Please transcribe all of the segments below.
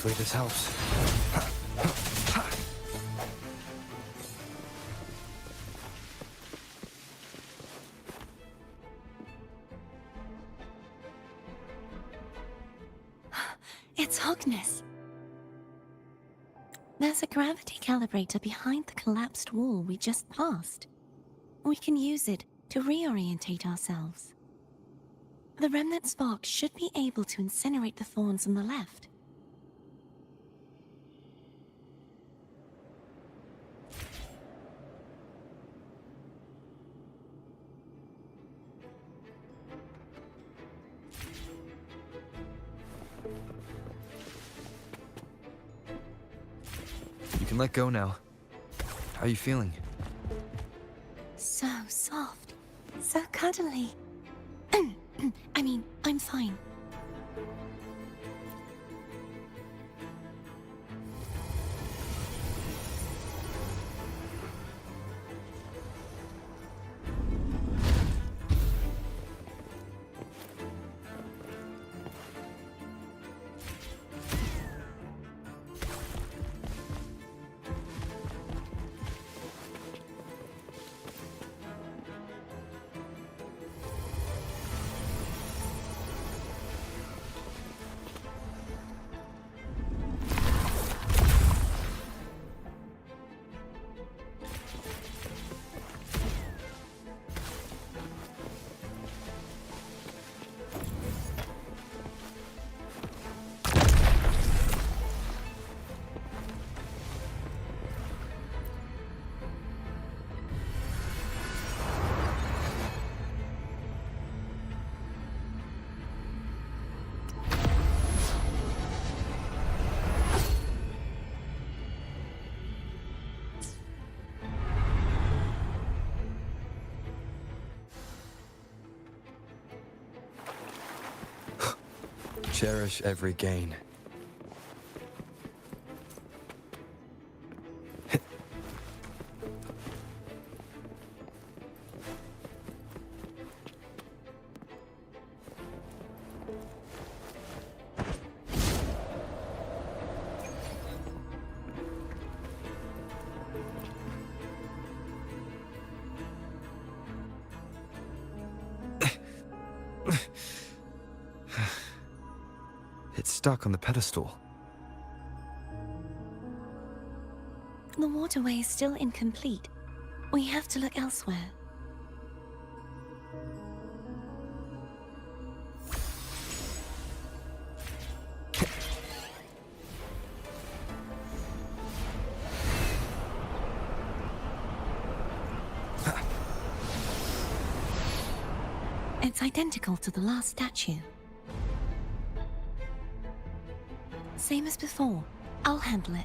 Hopefully this helps. It's Hogness. There's a gravity calibrator behind the collapsed wall we just passed. We can use it to reorientate ourselves. The remnant spark should be able to incinerate the thorns on the left. You can let go now. How are you feeling? So soft. So cuddly. I mean, I'm fine. Cherish every gain. It's stuck on the pedestal. The waterway is still incomplete. We have to look elsewhere. It's identical to the last statue. Same as before. I'll handle it.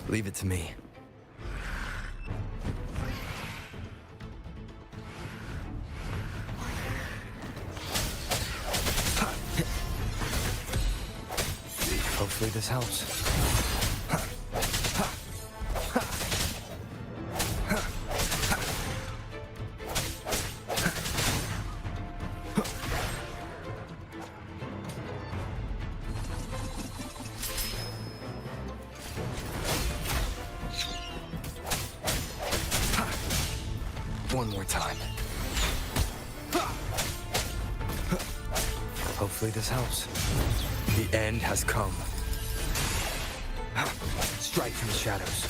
Leave it to me. Hopefully this helps. One more time. Hopefully this helps. The end has come. Strike from the shadows.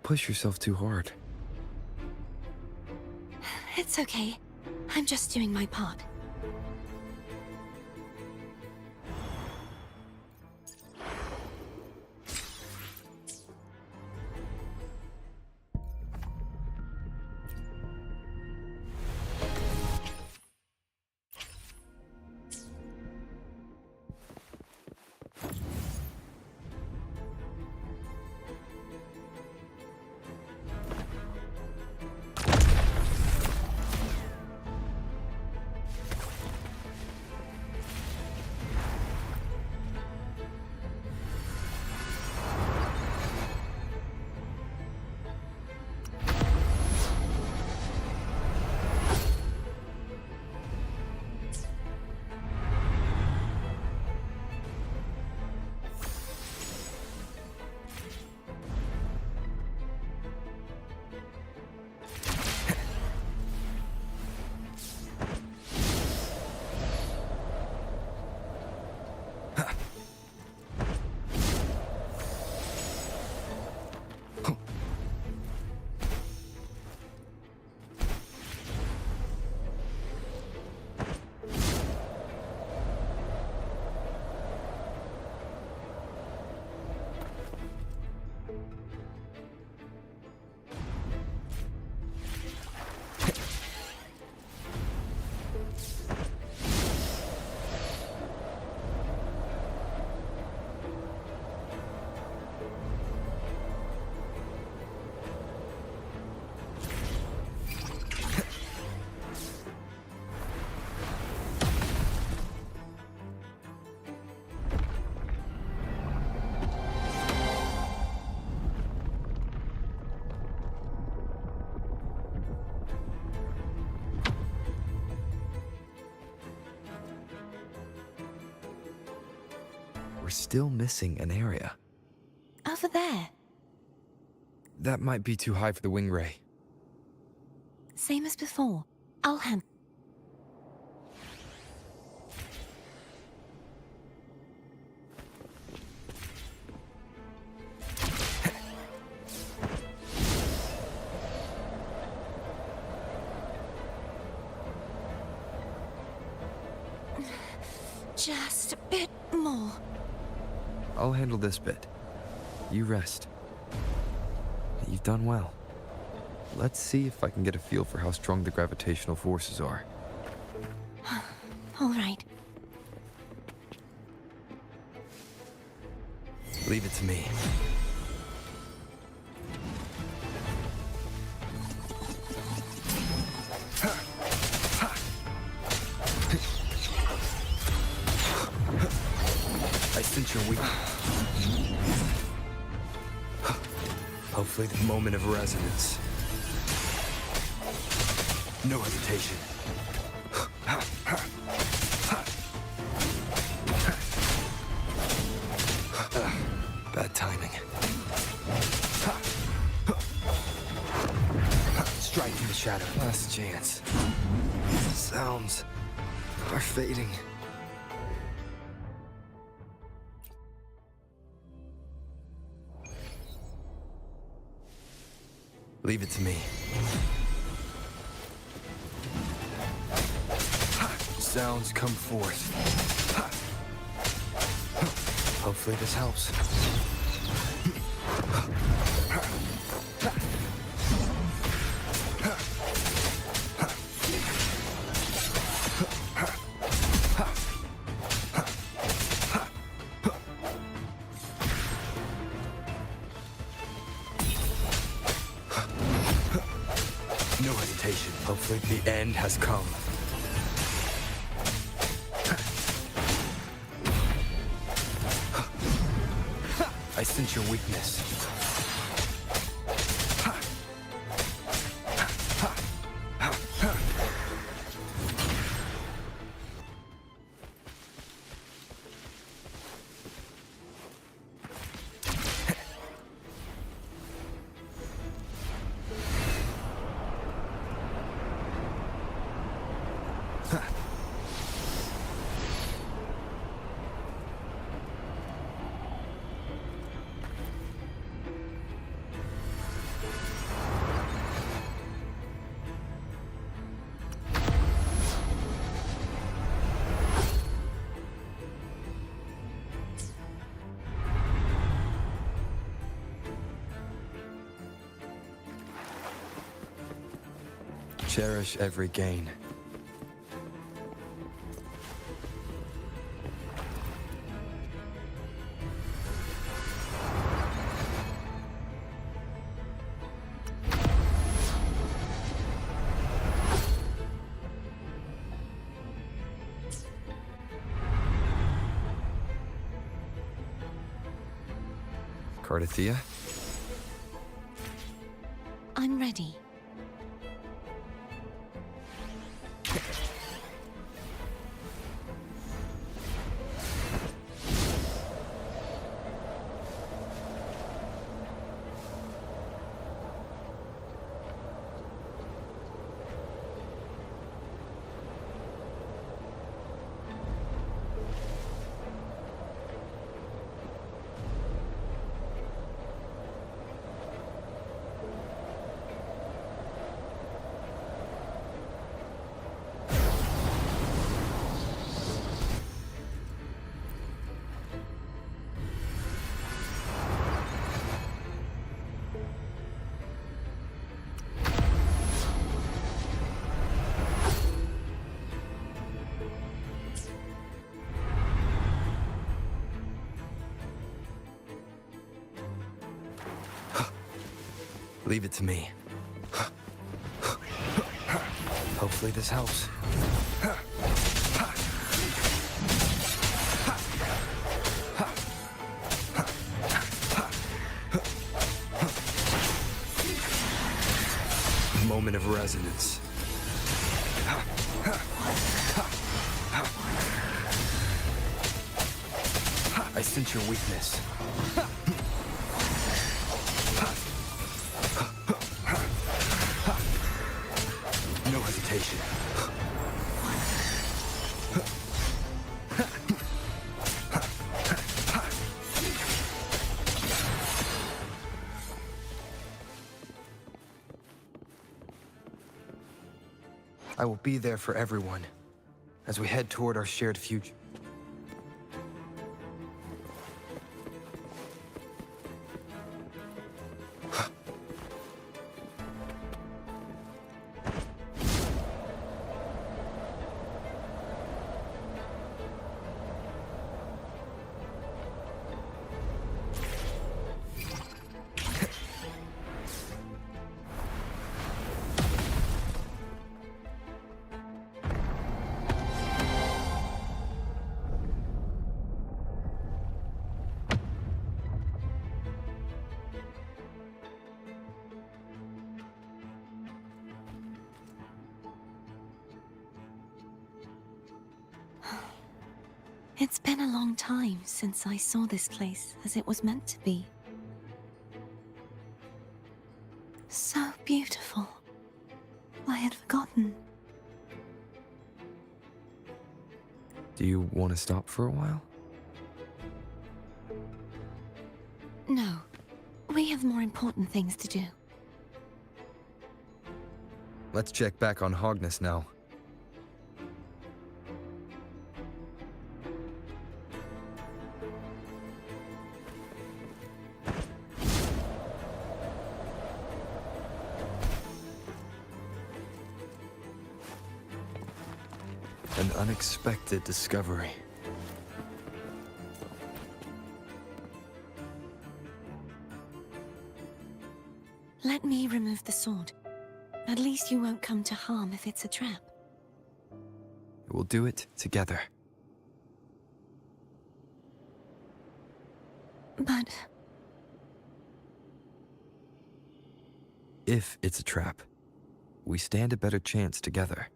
push yourself too hard. It's okay. I'm just doing my part. We're still missing an area. Over there. That might be too high for the wing ray. Same as before. I'll handle. Just a bit more. I'll handle this bit. You rest. You've done well. Let's see if I can get a feel for how strong the gravitational forces are. All right. Leave it to me. I sense your weakness. Hopefully the moment of resonance. No hesitation. Bad timing. Strike from the shadow. Last chance. Sounds are fading. Leave it to me. Sounds come forth. Hopefully this helps. No hesitation. Hopefully the end has come. I sense your weakness. Cherish every gain. Cartethyia? I'm ready. Leave it to me. Hopefully this helps. Moment of resonance. I sense your weakness. No hesitation. I will be there for everyone as we head toward our shared future. It's been a long time since I saw this place as it was meant to be. So beautiful. I had forgotten. Do you want to stop for a while? No, we have more important things to do. Let's check back on Hogness now. An unexpected discovery. Let me remove the sword. At least you won't come to harm if it's a trap. We'll do it together. But If it's a trap, we stand a better chance together.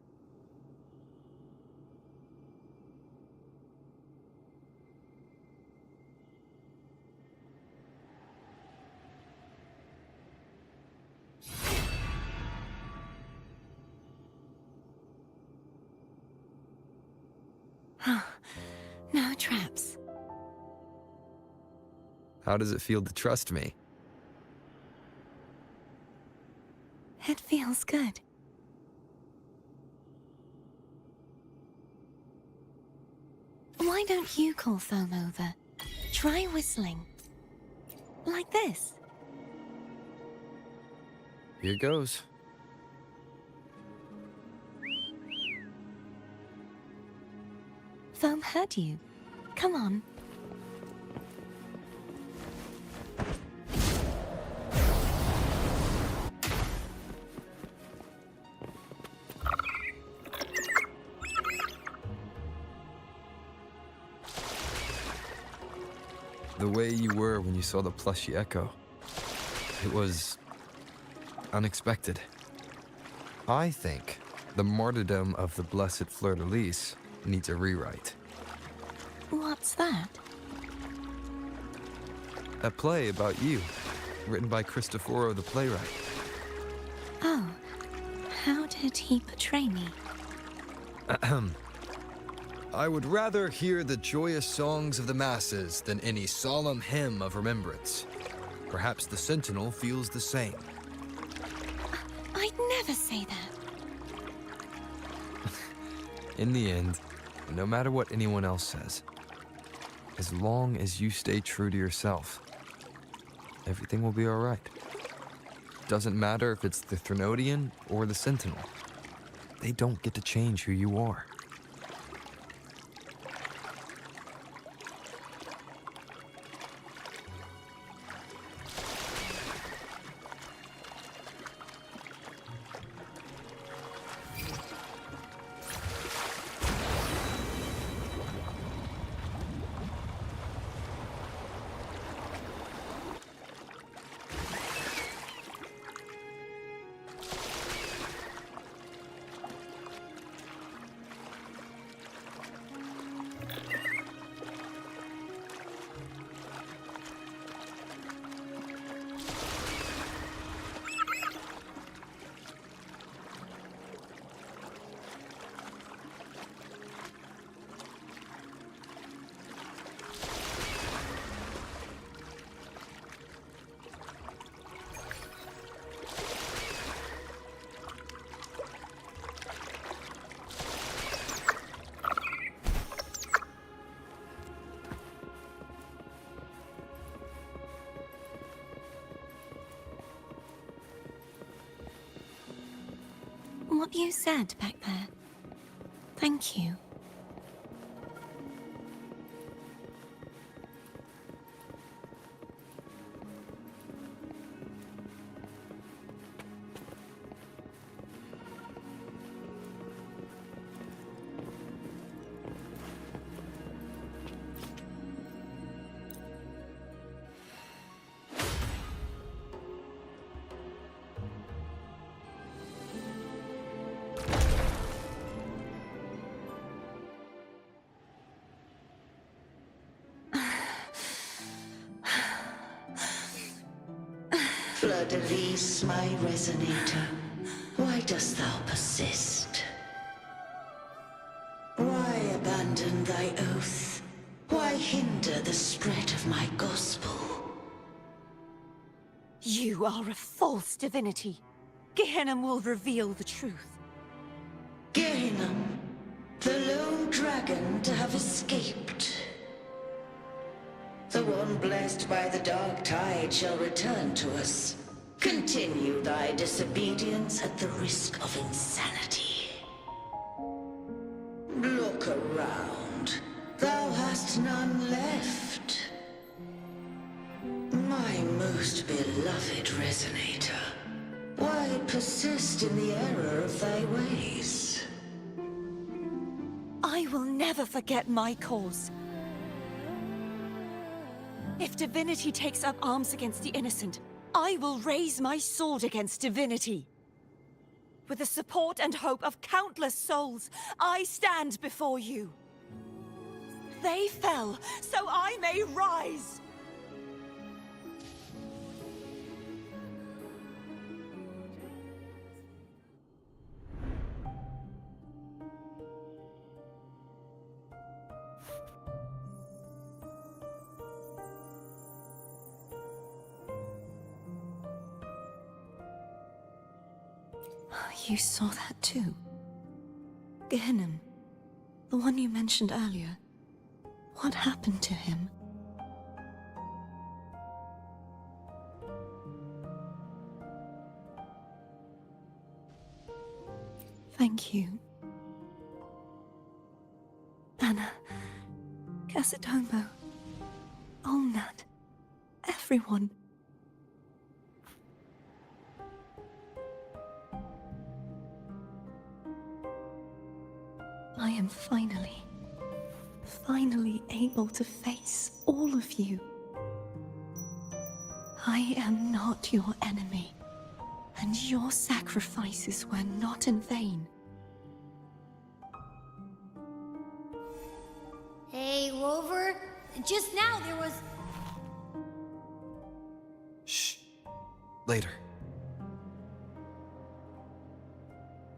no traps. How does it feel to trust me? It feels good. Why don't you call Foam over? Try whistling. Like this. Here goes. Foam heard you. Come on. The way you were when you saw the plushy echo. It was unexpected. I think the martyrdom of the blessed fleur-de-lis needs a rewrite. What's that? A play about you, written by Cristoforo the playwright. Oh, how did he portray me? Ahem. I would rather hear the joyous songs of the masses than any solemn hymn of remembrance. Perhaps the Sentinel feels the same. I'd never say that. In the end, no matter what anyone else says, as long as you stay true to yourself, everything will be all right. Doesn't matter if it's the Threnodian or the Sentinel. They don't get to change who you are. What you said back there. Thank you. Fleur-de-lis, my resonator, why dost thou persist? Why abandon thy oath? Why hinder the spread of my gospel? You are a false divinity. Gehenna will reveal the truth. Gehenna, the lone dragon to have escaped. The one blessed by the dark tide shall return to us. Continue thy disobedience at the risk of insanity. Look around. Thou hast none left. My most beloved resonator, why persist in the error of thy ways? I will never forget my cause. If divinity takes up arms against the innocent, I will raise my sword against divinity. With the support and hope of countless souls, I stand before you. They fell, so I may rise! You saw that too? Gehenna, the one you mentioned earlier. What happened to him? Thank you. Anna. Yasutomo, Olnat, everyone. I am finally able to face all of you. I am not your enemy, and your sacrifices were not in vain. Hey, Rover, just now there was... Shh. Later.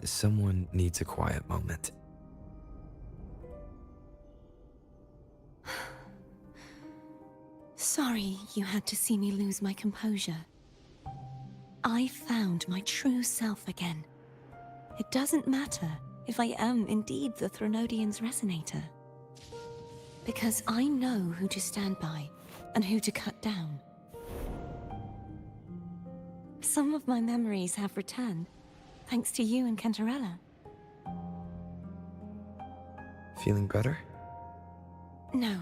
Someone needs a quiet moment. Sorry you had to see me lose my composure. I found my true self again. It doesn't matter if I am indeed the Threnodian's resonator. Because I know who to stand by and who to cut down. Some of my memories have returned, thanks to you and Cantarella. Feeling better? No,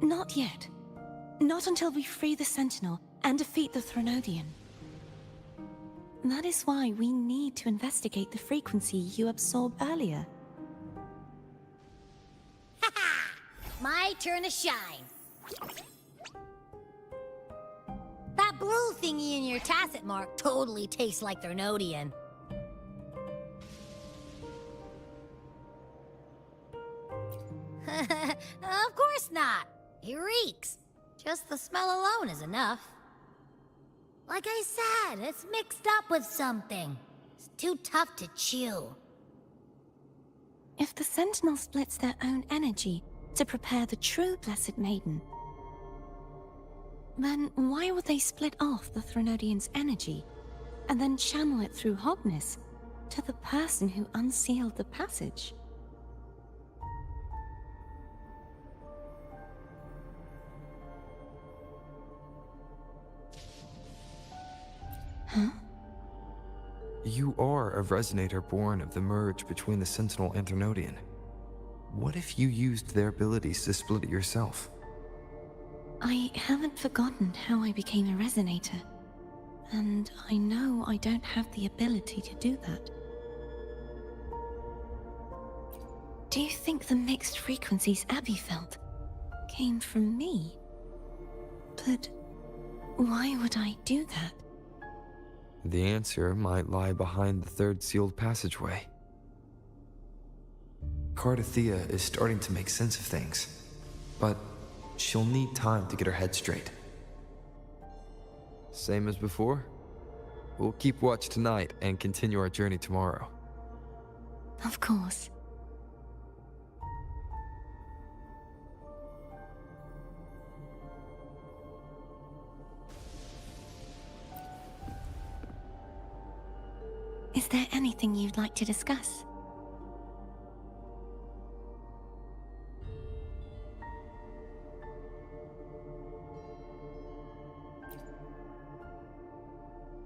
not yet. Not until we free the Sentinel and defeat the Threnodian. That is why we need to investigate the frequency you absorbed earlier. My turn to shine. That blue thingy in your tacit mark totally tastes like Threnodian. Of course not. It reeks. Just the smell alone is enough. Like I said, it's mixed up with something. It's too tough to chew. If the Sentinel splits their own energy to prepare the true Blessed Maiden, then why would they split off the Threnodian's energy and then channel it through Hogness to the person who unsealed the passage? Huh? You are a resonator born of the merge between the Sentinel and Threnodian. What if you used their abilities to split it yourself? I haven't forgotten how I became a resonator, and I know I don't have the ability to do that. Do you think the mixed frequencies Abby felt came from me? But why would I do that? The answer might lie behind the third sealed passageway. Cartethyia is starting to make sense of things, but she'll need time to get her head straight. Same as before? We'll keep watch tonight and continue our journey tomorrow. Of course. Is there anything you'd like to discuss?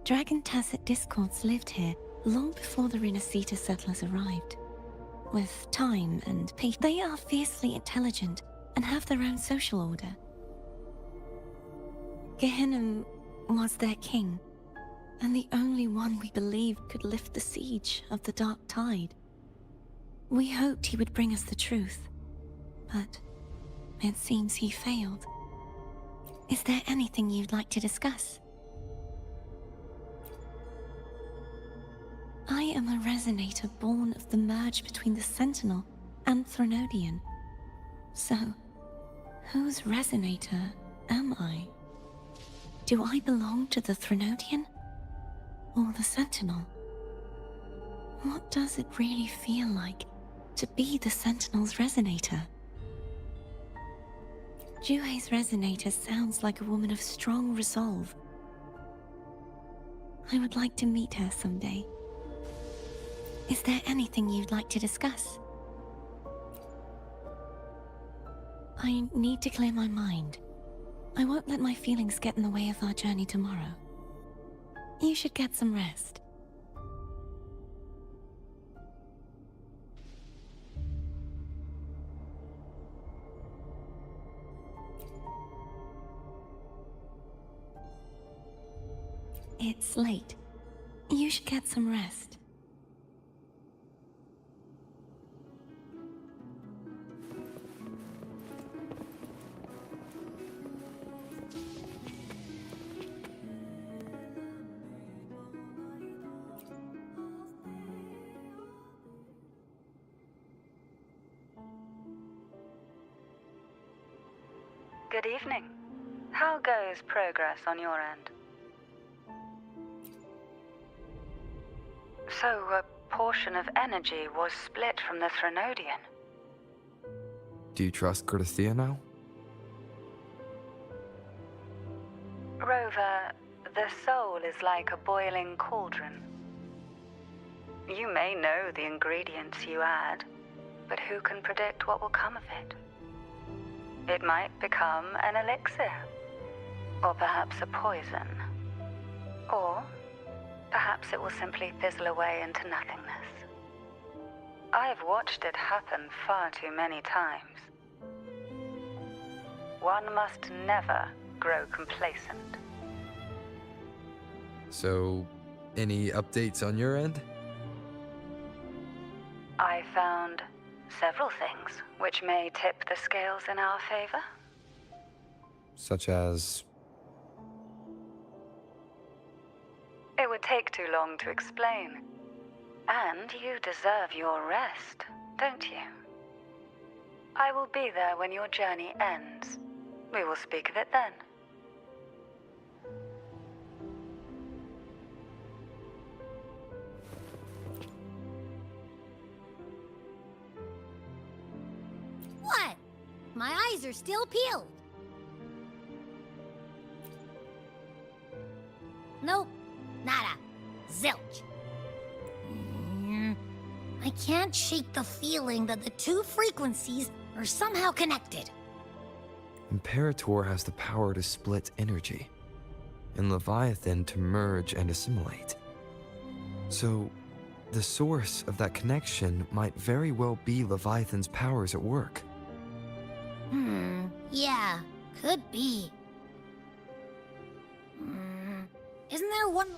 Dragon Tacet discords lived here long before the Renacita settlers arrived. With time and patience, they are fiercely intelligent and have their own social order. Gehinnom was their king, and the only one we believed could lift the siege of the Dark Tide. We hoped he would bring us the truth, but it seems he failed. Is there anything you'd like to discuss? I am a resonator born of the merge between the Sentinel and Threnodian. So, whose resonator am I? Do I belong to the Threnodian? Or the Sentinel? What does it really feel like to be the Sentinel's resonator? Juhe's resonator sounds like a woman of strong resolve. I would like to meet her someday. Is there anything you'd like to discuss? I need to clear my mind. I won't let my feelings get in the way of our journey tomorrow. You should get some rest. It's late. You should get some rest. Good evening. How goes progress on your end? So, a portion of energy was split from the Threnodian. Do you trust Cartethyia now? Rover, the soul is like a boiling cauldron. You may know the ingredients you add, but who can predict what will come of it? It might become an elixir, or perhaps a poison, or perhaps it will simply fizzle away into nothingness. I've watched it happen far too many times. One must never grow complacent. So, any updates on your end? I found several things which may tip the scales in our favor. Such as... It would take too long to explain. And you deserve your rest, don't you? I will be there when your journey ends. We will speak of it then. What? My eyes are still peeled. Nope. Nada. Zilch. I can't shake the feeling that the two frequencies are somehow connected. Imperator has the power to split energy, and Leviathan to merge and assimilate. So, the source of that connection might very well be Leviathan's powers at work. Yeah, could be. Isn't there one...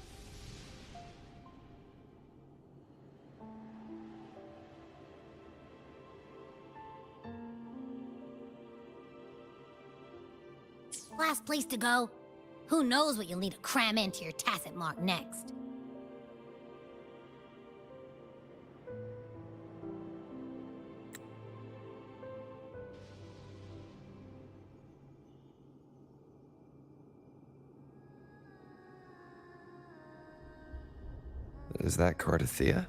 Last place to go? Who knows what you'll need to cram into your tacit mark next? Is that Cartethyia?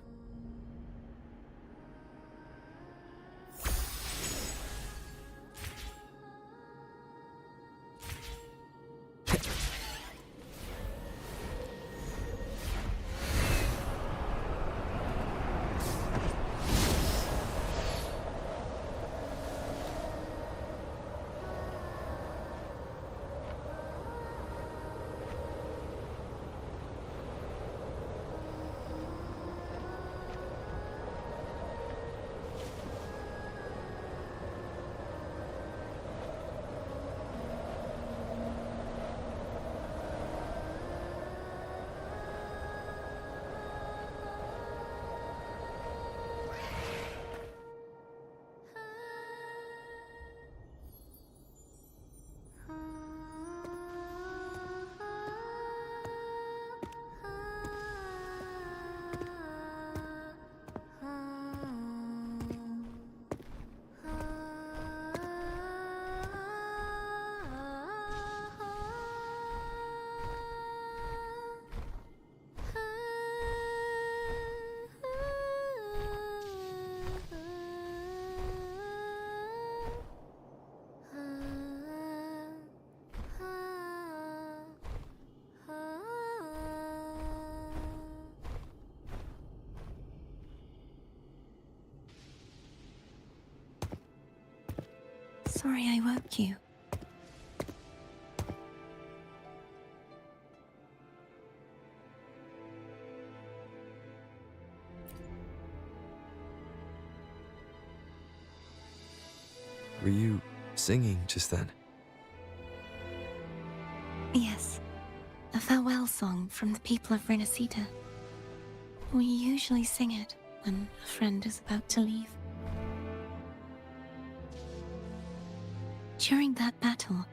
Sorry I woke you. Were you singing just then? Yes. A farewell song from the people of Renacita. We usually sing it when a friend is about to leave. During that battle,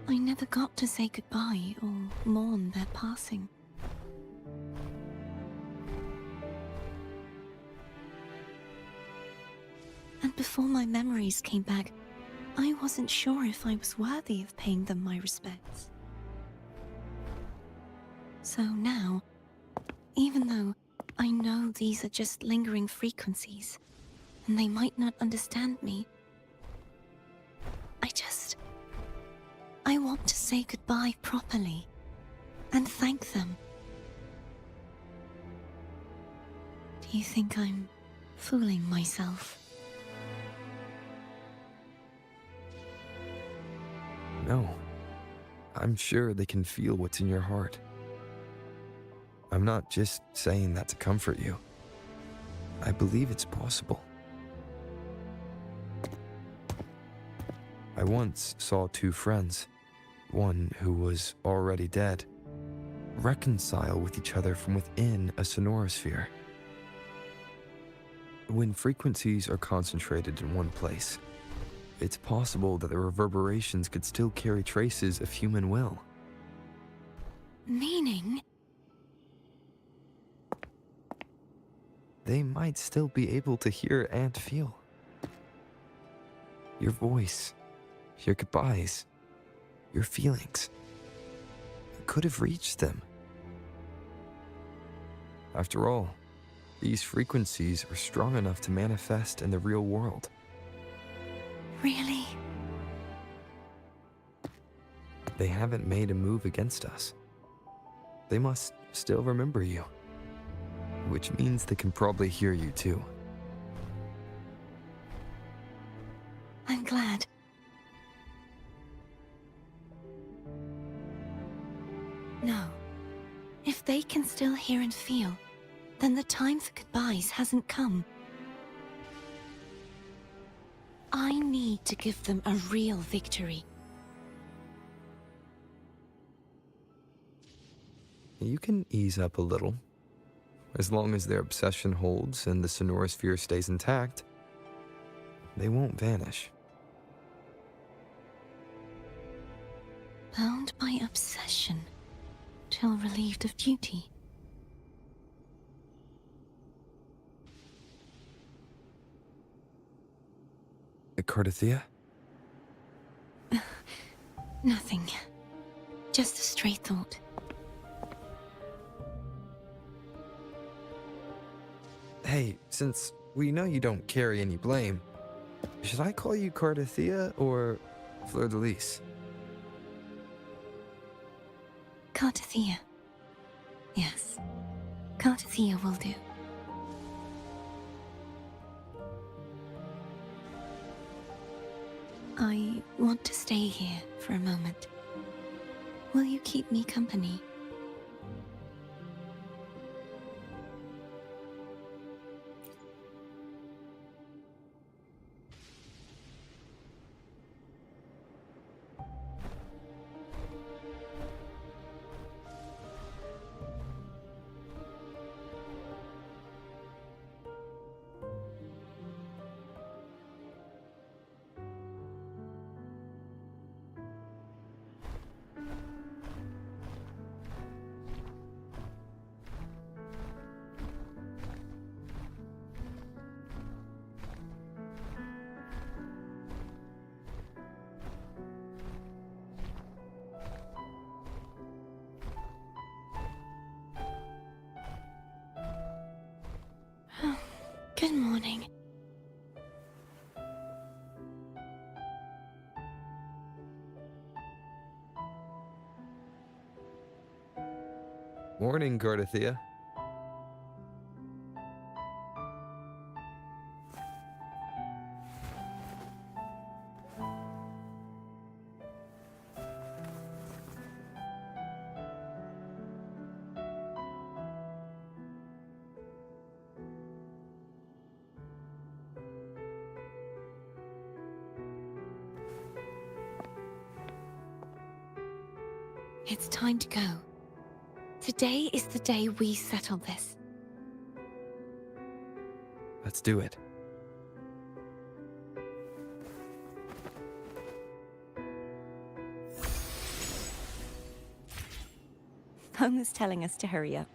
I never got to say goodbye or mourn their passing. And before my memories came back, I wasn't sure if I was worthy of paying them my respects. So now, even though I know these are just lingering frequencies, and they might not understand me, I want to say goodbye properly, and thank them. Do you think I'm fooling myself? No. I'm sure they can feel what's in your heart. I'm not just saying that to comfort you. I believe it's possible. I once saw two friends, one who was already dead, reconcile with each other from within a sonorosphere. When frequencies are concentrated in one place, it's possible that the reverberations could still carry traces of human will. Meaning? They might still be able to hear and feel. Your voice, your goodbyes, your feelings. It could have reached them. After all, these frequencies are strong enough to manifest in the real world. Really? They haven't made a move against us. They must still remember you. Which means they can probably hear you too. I'm glad. No. If they can still hear and feel, then the time for goodbyes hasn't come. I need to give them a real victory. You can ease up a little. As long as their obsession holds and the sonorosphere stays intact, they won't vanish. Bound by obsession, till relieved of duty. Cartethyia? Nothing. Just a stray thought. Hey, since we know you don't carry any blame, should I call you Cartethyia or Fleur de Lis? Cartethyia. Yes. Cartethyia will do. I want to stay here for a moment. Will you keep me company? Good morning. Morning, Cartethyia. It's time to go. Today is the day we settle this. Let's do it. Home is telling us to hurry up.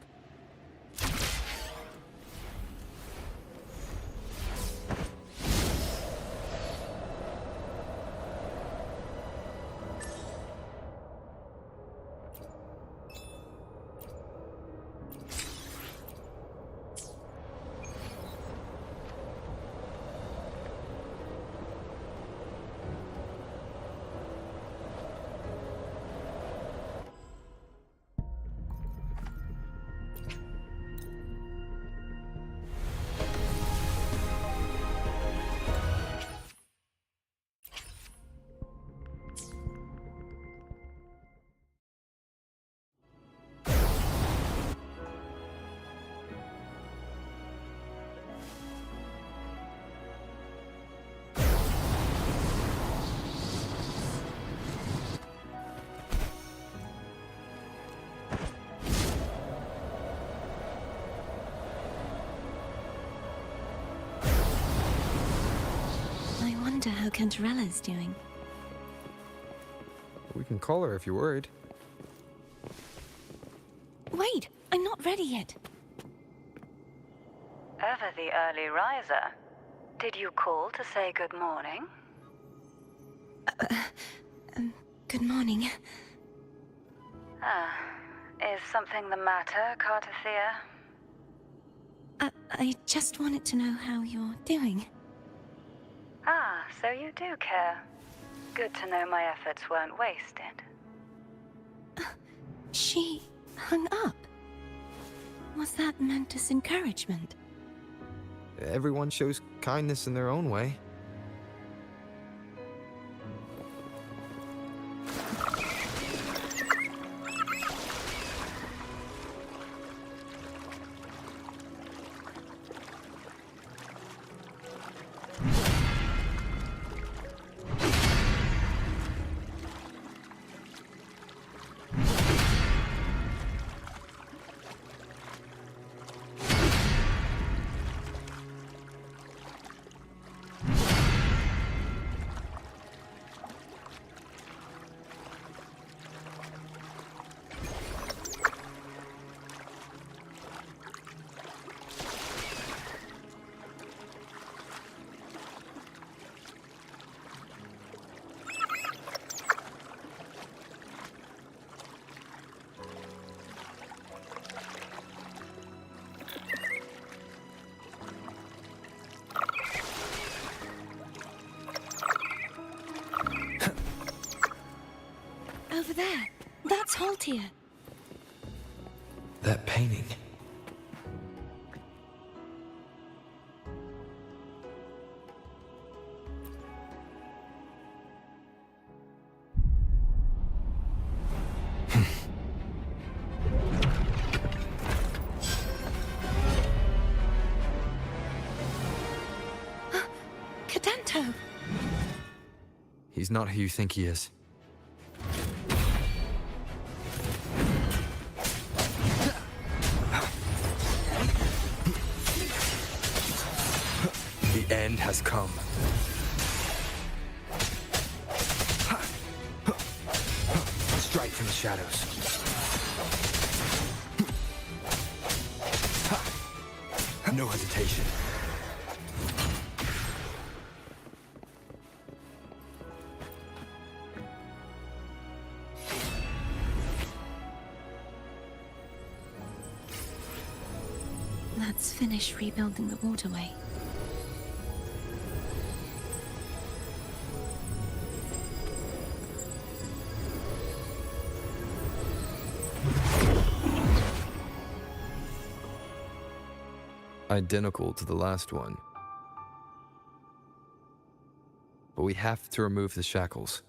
I wonder how Cantarella's doing. We can call her if you're worried. Wait, I'm not ready yet. Ever the early riser. Did you call to say good morning? Good morning. Is something the matter, Cartethyia? I just wanted to know how you're doing. So you do care. Good to know my efforts weren't wasted. She hung up. Was that meant as encouragement? Everyone shows kindness in their own way. Over there. That's Haltia. That painting. Cadento! He's not who you think he is. The end has come. Strike from the shadows. No hesitation. Let's finish rebuilding the waterway. Identical to the last one. But we have to remove the shackles.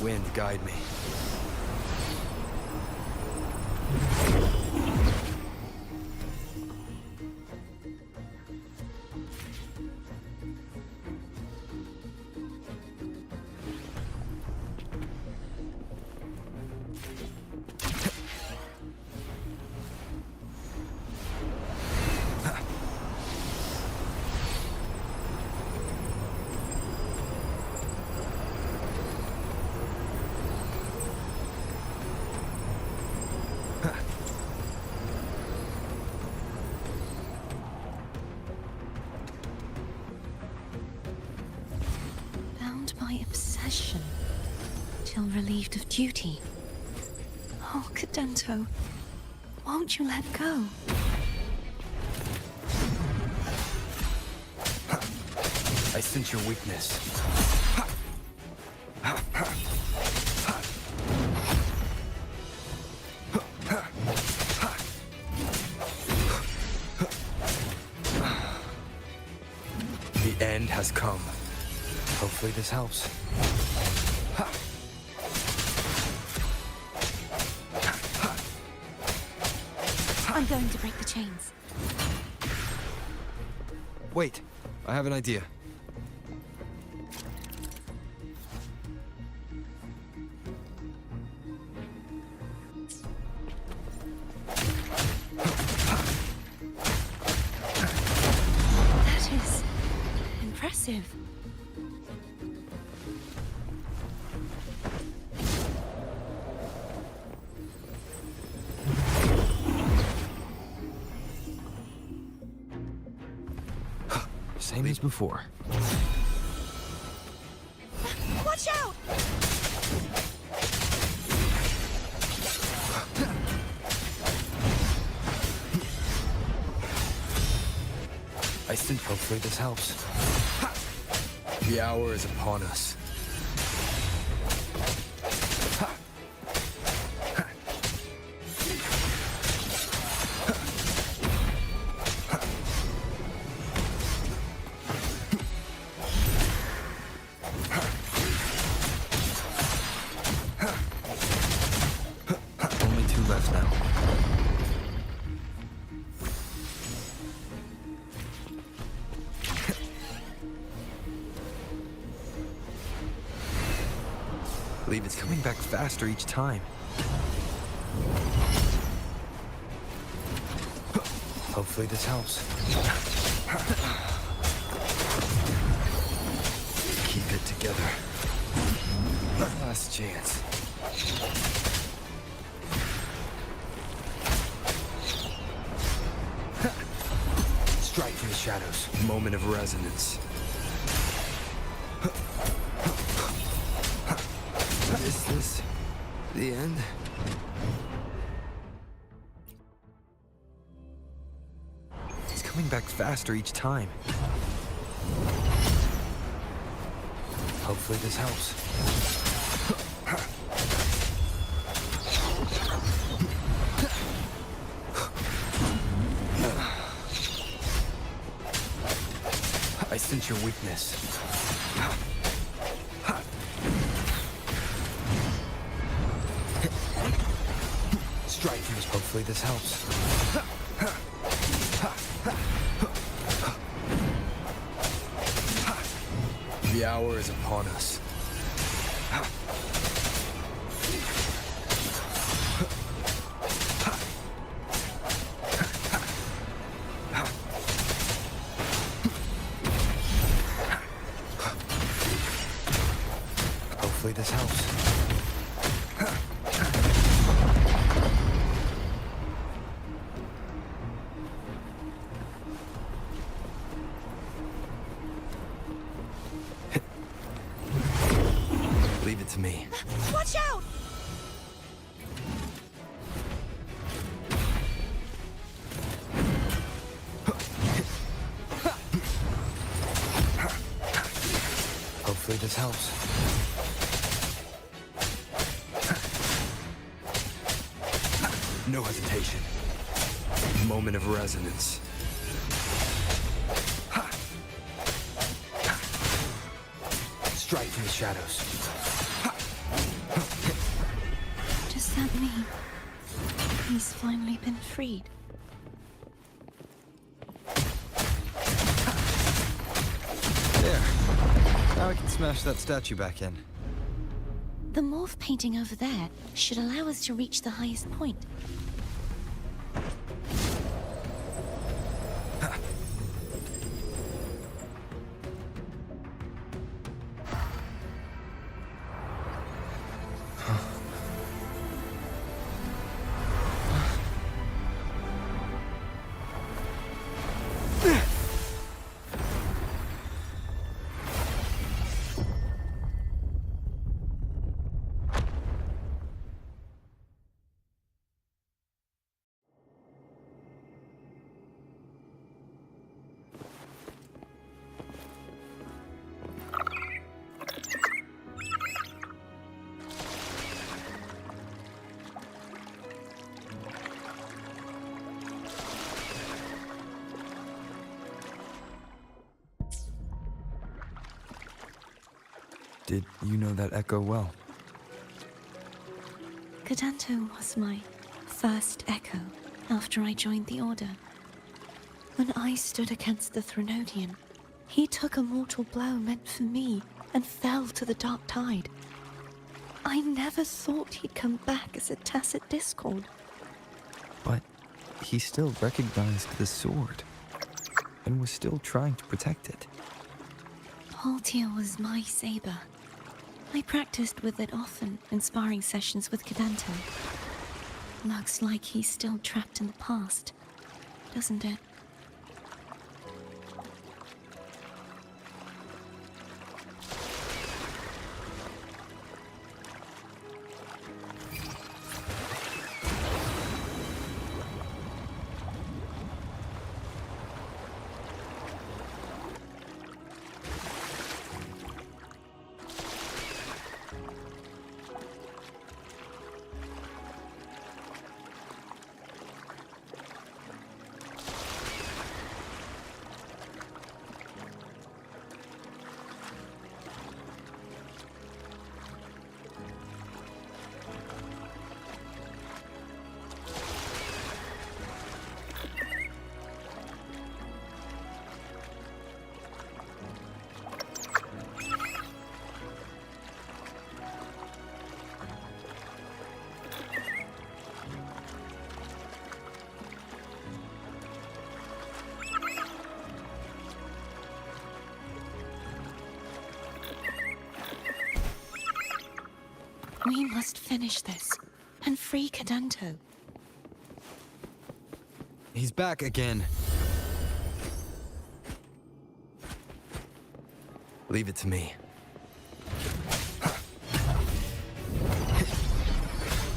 Wind. guide me. Bound by obsession, till relieved of duty. Oh, Cadento, won't you let go? I sense your weakness. The end has come. Hopefully this helps. I'm going to break the chains. Wait, I have an idea. That is impressive. Same as before. Watch out! I think hopefully this helps. The hour is upon us. Only 2 left now. I believe it's coming back faster each time. Hopefully this helps. Keep it together. Last chance. Strike from the shadows. Moment of resonance. Is this the end? It's coming back faster each time. Hopefully this helps. I sense your weakness. Strike from this. Hopefully this helps. The hour is upon us. Hopefully this helps. Leave it to me. Watch out! Hopefully this helps. No hesitation. Moment of resonance. Strike from the shadows. that mean he's finally been freed? There. Now I can smash that statue back in. The morph painting over there should allow us to reach the highest point. Did you know that echo well? Cartethyia was my first echo after I joined the Order. When I stood against the Threnodian, he took a mortal blow meant for me and fell to the dark tide. I never thought he'd come back as a tacit discord. But he still recognized the sword and was still trying to protect it. Cartethyia was my saber. I practiced with it often in sparring sessions with Cartethyia. Looks like he's still trapped in the past, doesn't it? We must finish this and free Cartethyia. He's back again. Leave it to me.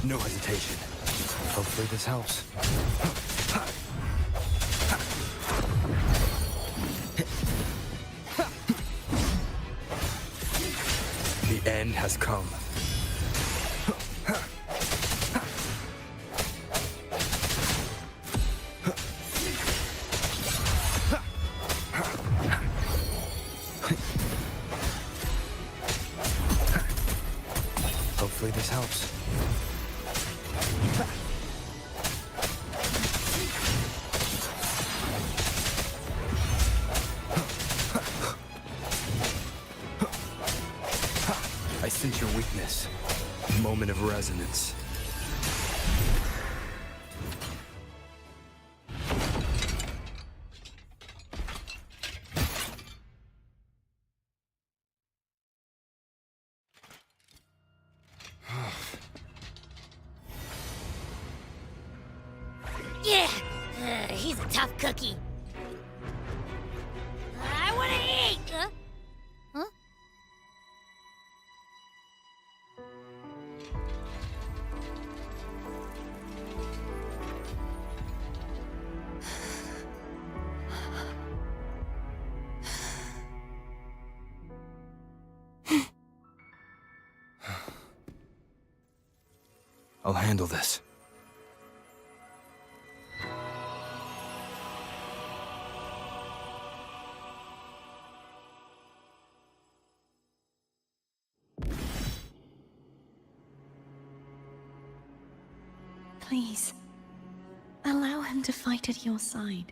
No hesitation. Hopefully this helps. The end has come. Hopefully this helps. I sense your weakness. Moment of resonance. Yeah, he's a tough cookie. I want to eat. Huh? I'll handle this. Please, allow him to fight at your side.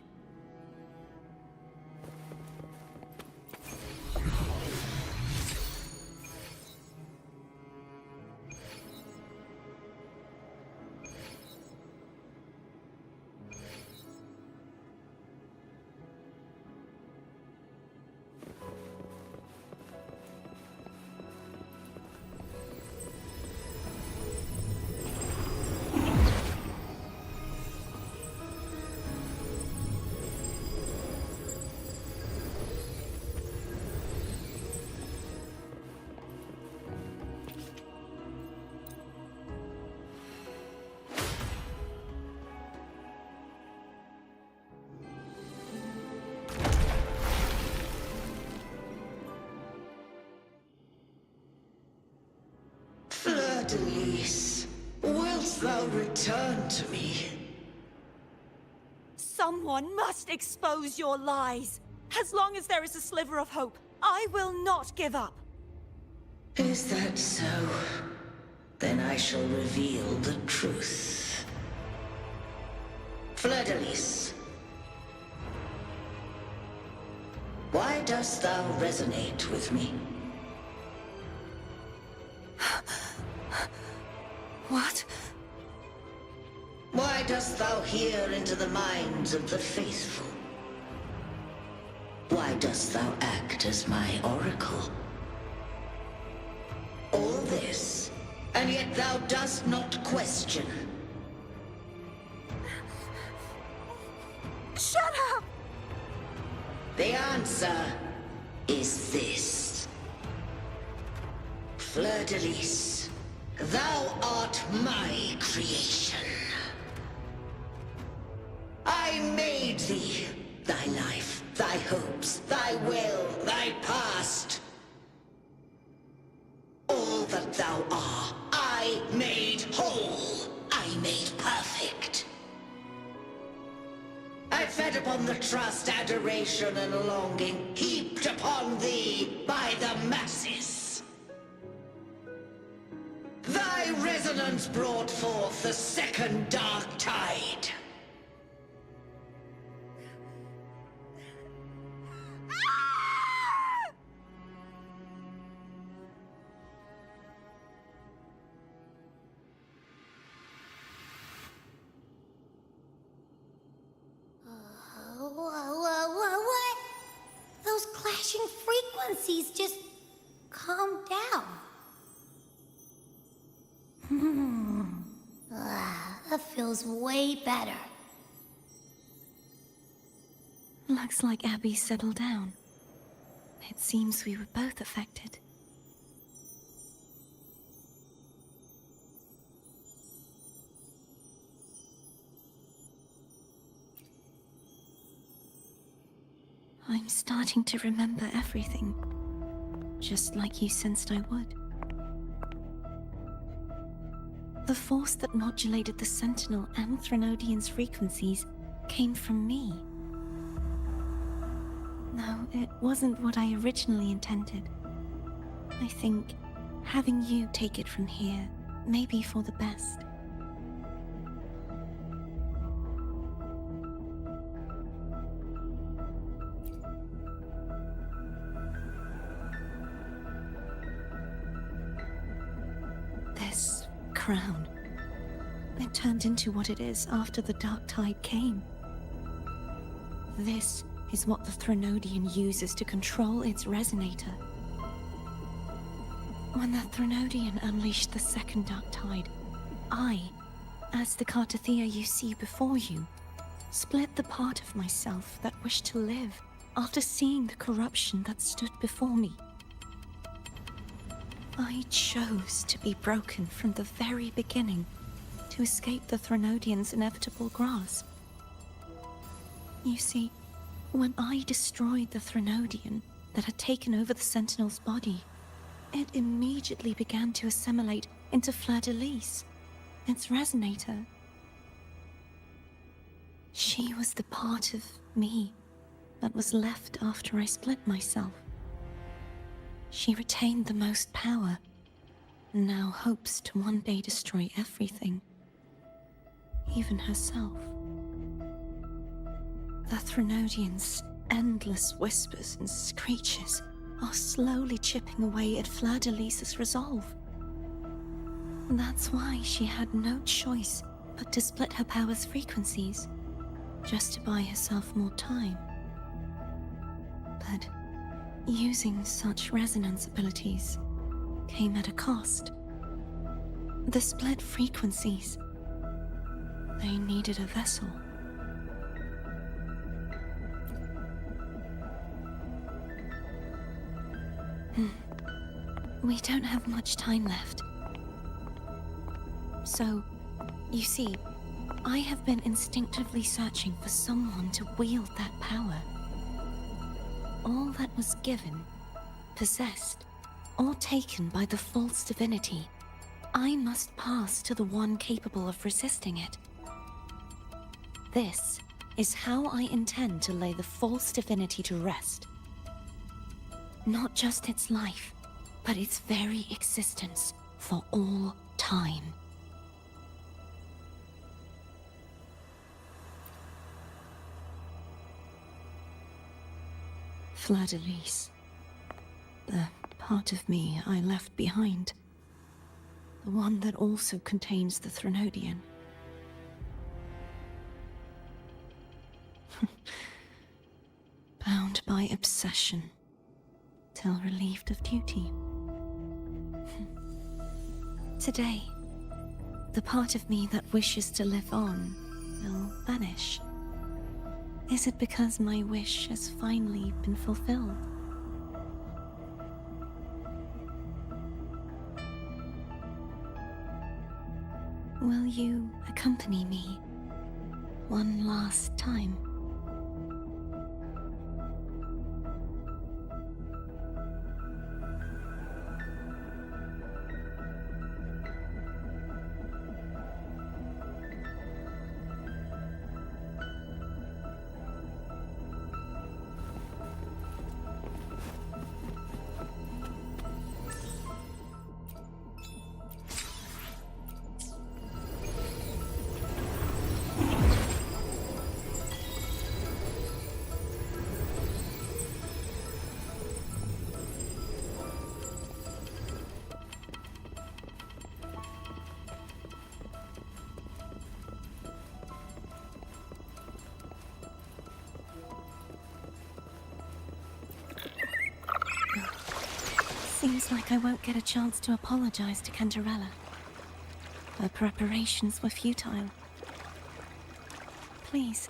Fleur-de-Lis, wilt thou return to me? Someone must expose your lies. As long as there is a sliver of hope, I will not give up. Is that so? Then I shall reveal the truth. Fleur-de-Lis, why dost thou resonate with me? What? Why dost thou hear into the minds of the faithful? Why dost thou act as my oracle? All this, and yet thou dost not question. Shut up! The answer is this. Fleur-de-Lis, thou art my creation. I made thee, thy life, thy hopes, thy will, thy past. All that thou art, I made whole. I made perfect. I fed upon the trust, adoration, and longing heaped upon thee by the masses. Thy resonance brought forth the second dark tide. What? Those clashing frequencies just calm down. That feels way better. Looks like Abby settled down. It seems we were both affected. I'm starting to remember everything, just like you sensed I would. The force that modulated the Sentinel and Threnodian's frequencies came from me. No, it wasn't what I originally intended. I think having you take it from here may be for the best. This crown, it turned into what it is after the Dark Tide came. This is what the Threnodian uses to control its resonator. When the Threnodian unleashed the second Dark Tide, I, as the Cartethyia you see before you, split the part of myself that wished to live after seeing the corruption that stood before me. I chose to be broken from the very beginning to escape the Threnodian's inevitable grasp. You see, when I destroyed the Threnodian that had taken over the Sentinel's body, it immediately began to assimilate into Fleur-de-Lis, its resonator. She was the part of me that was left after I split myself. She retained the most power, and now hopes to one day destroy everything. even herself. The Threnodian's endless whispers and screeches are slowly chipping away at Fleur-de-Lis's resolve. That's why she had no choice but to split her power's frequencies, just to buy herself more time. But using such resonance abilities came at a cost. The split frequencies, they needed a vessel. We don't have much time left. So, you see, I have been instinctively searching for someone to wield that power. All that was given, possessed, or taken by the false divinity, I must pass to the one capable of resisting it. This is how I intend to lay the false divinity to rest. Not just its life, but its very existence for all time. Fleur-de-Lis, the part of me I left behind, the one that also contains the Threnodian. Bound by obsession, till relieved of duty. Today, the part of me that wishes to live on will vanish. Is it because my wish has finally been fulfilled? Will you accompany me one last time? Seems like I won't get a chance to apologize to Cantarella. Her preparations were futile. Please,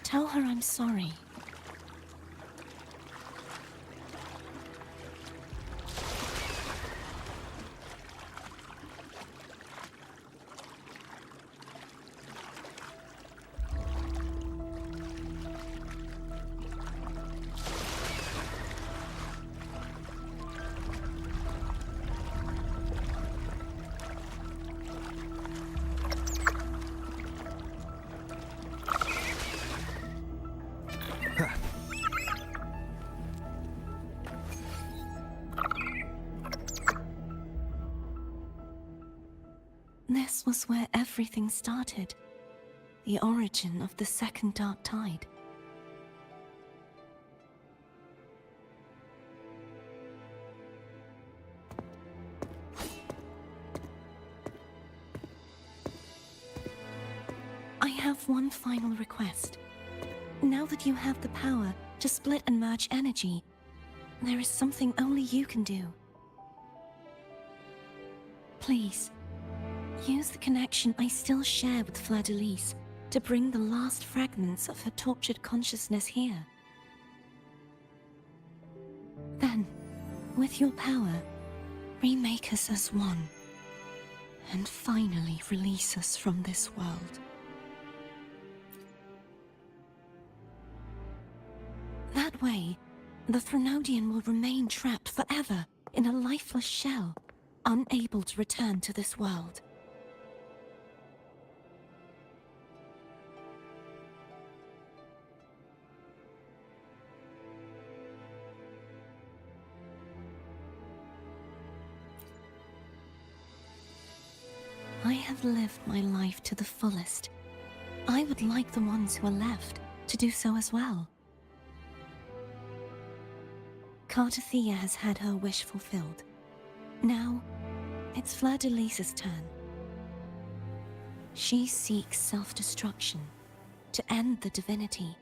tell her I'm sorry. This was where everything started. The origin of the second dark tide. I have one final request. Now that you have the power to split and merge energy, there is something only you can do. Please, use the connection I still share with Fleur-de-Lis to bring the last fragments of her tortured consciousness here. Then, with your power, remake us as one, and finally release us from this world. That way, the Threnodian will remain trapped forever in a lifeless shell, unable to return to this world. I have lived my life to the fullest. I would like the ones who are left to do so as well. Cartethyia has had her wish fulfilled. Now, it's Fleur-de-Lis's turn. She seeks self-destruction to end the divinity,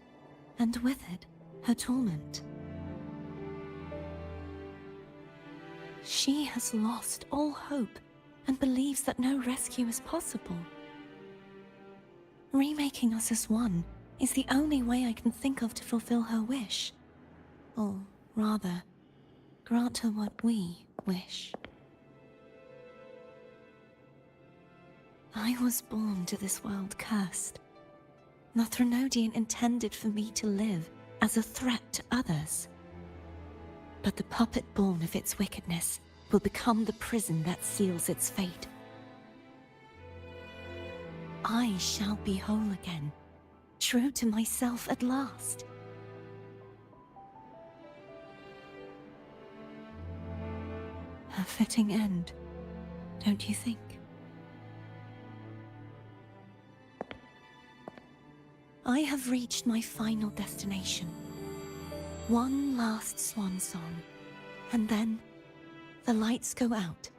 and with it, her torment. She has lost all hope and believes that no rescue is possible. Remaking us as one is the only way I can think of to fulfill her wish. Or rather, grant her what we wish. I was born to this world cursed. The Threnodian intended for me to live as a threat to others. But the puppet born of its wickedness will become the prison that seals its fate. I shall be whole again, true to myself at last. A fitting end, don't you think? I have reached my final destination. One last swan song, and then the lights go out.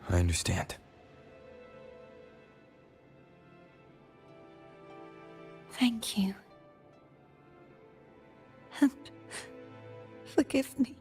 I understand. Thank you. And forgive me.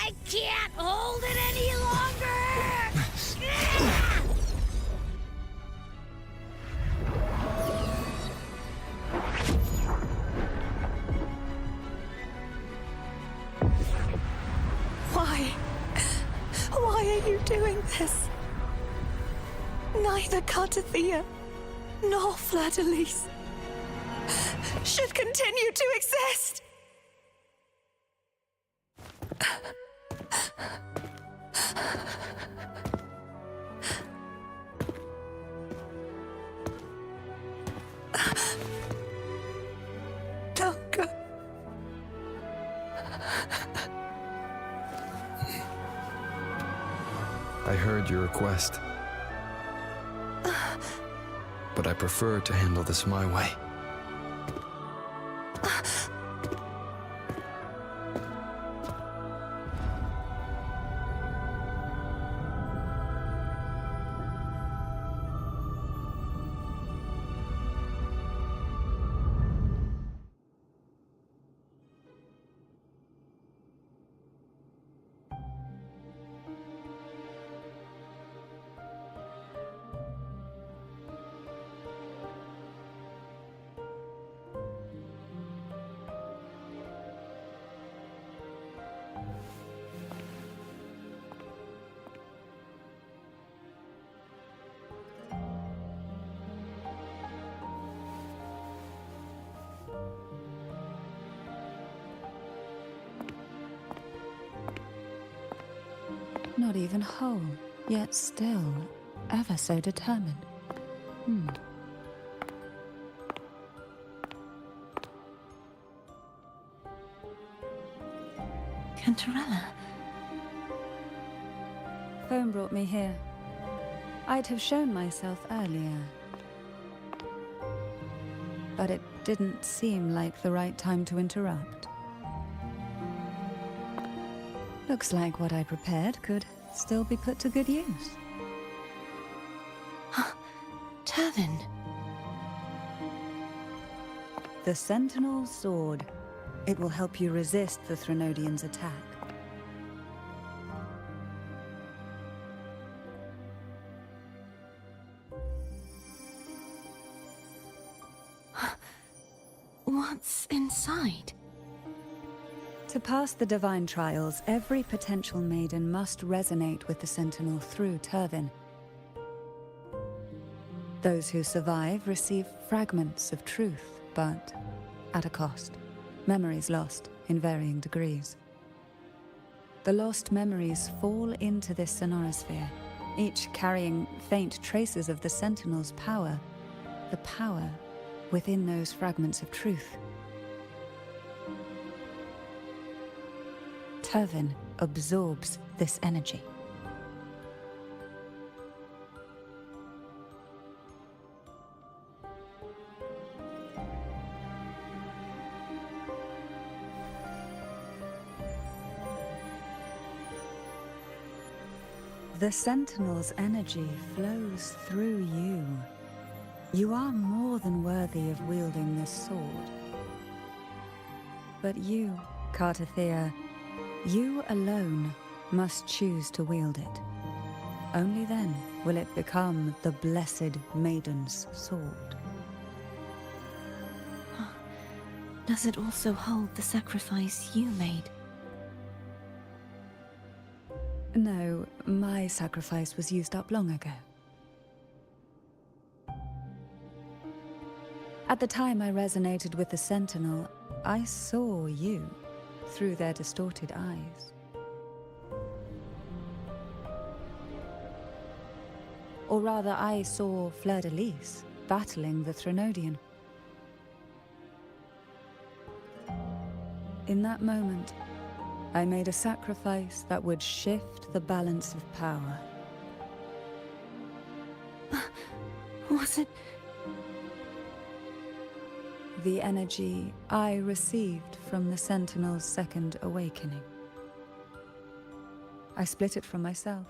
I can't hold it any longer! Why? Why are you doing this? Neither Cartethyia nor Fleur-de-Lis should continue to exist! Don't go. I heard your request. But I prefer to handle this my way. Not even whole, yet still ever so determined. Cantarella. Phone brought me here. I'd have shown myself earlier. But it didn't seem like the right time to interrupt. Looks like what I prepared could still be put to good use. Turvin. The Sentinel's Sword. It will help you resist the Threnodian's attack. What's inside? To pass the divine trials, every potential maiden must resonate with the Sentinel through Turvin. Those who survive receive fragments of truth, but at a cost. Memories lost in varying degrees. The lost memories fall into this sonorosphere, each carrying faint traces of the Sentinel's power, the power within those fragments of truth. Turvin absorbs this energy. The Sentinel's energy flows through you. You are more than worthy of wielding this sword. But you, Cartethyia, you alone must choose to wield it. Only then will it become the Blessed Maiden's sword. Does it also hold the sacrifice you made? No, my sacrifice was used up long ago. At the time I resonated with the Sentinel, I saw you through their distorted eyes. Or rather, I saw Fleur-de-Lis battling the Threnodian. In that moment, I made a sacrifice that would shift the balance of power. Was it? The energy I received from the Sentinel's second awakening. I split it from myself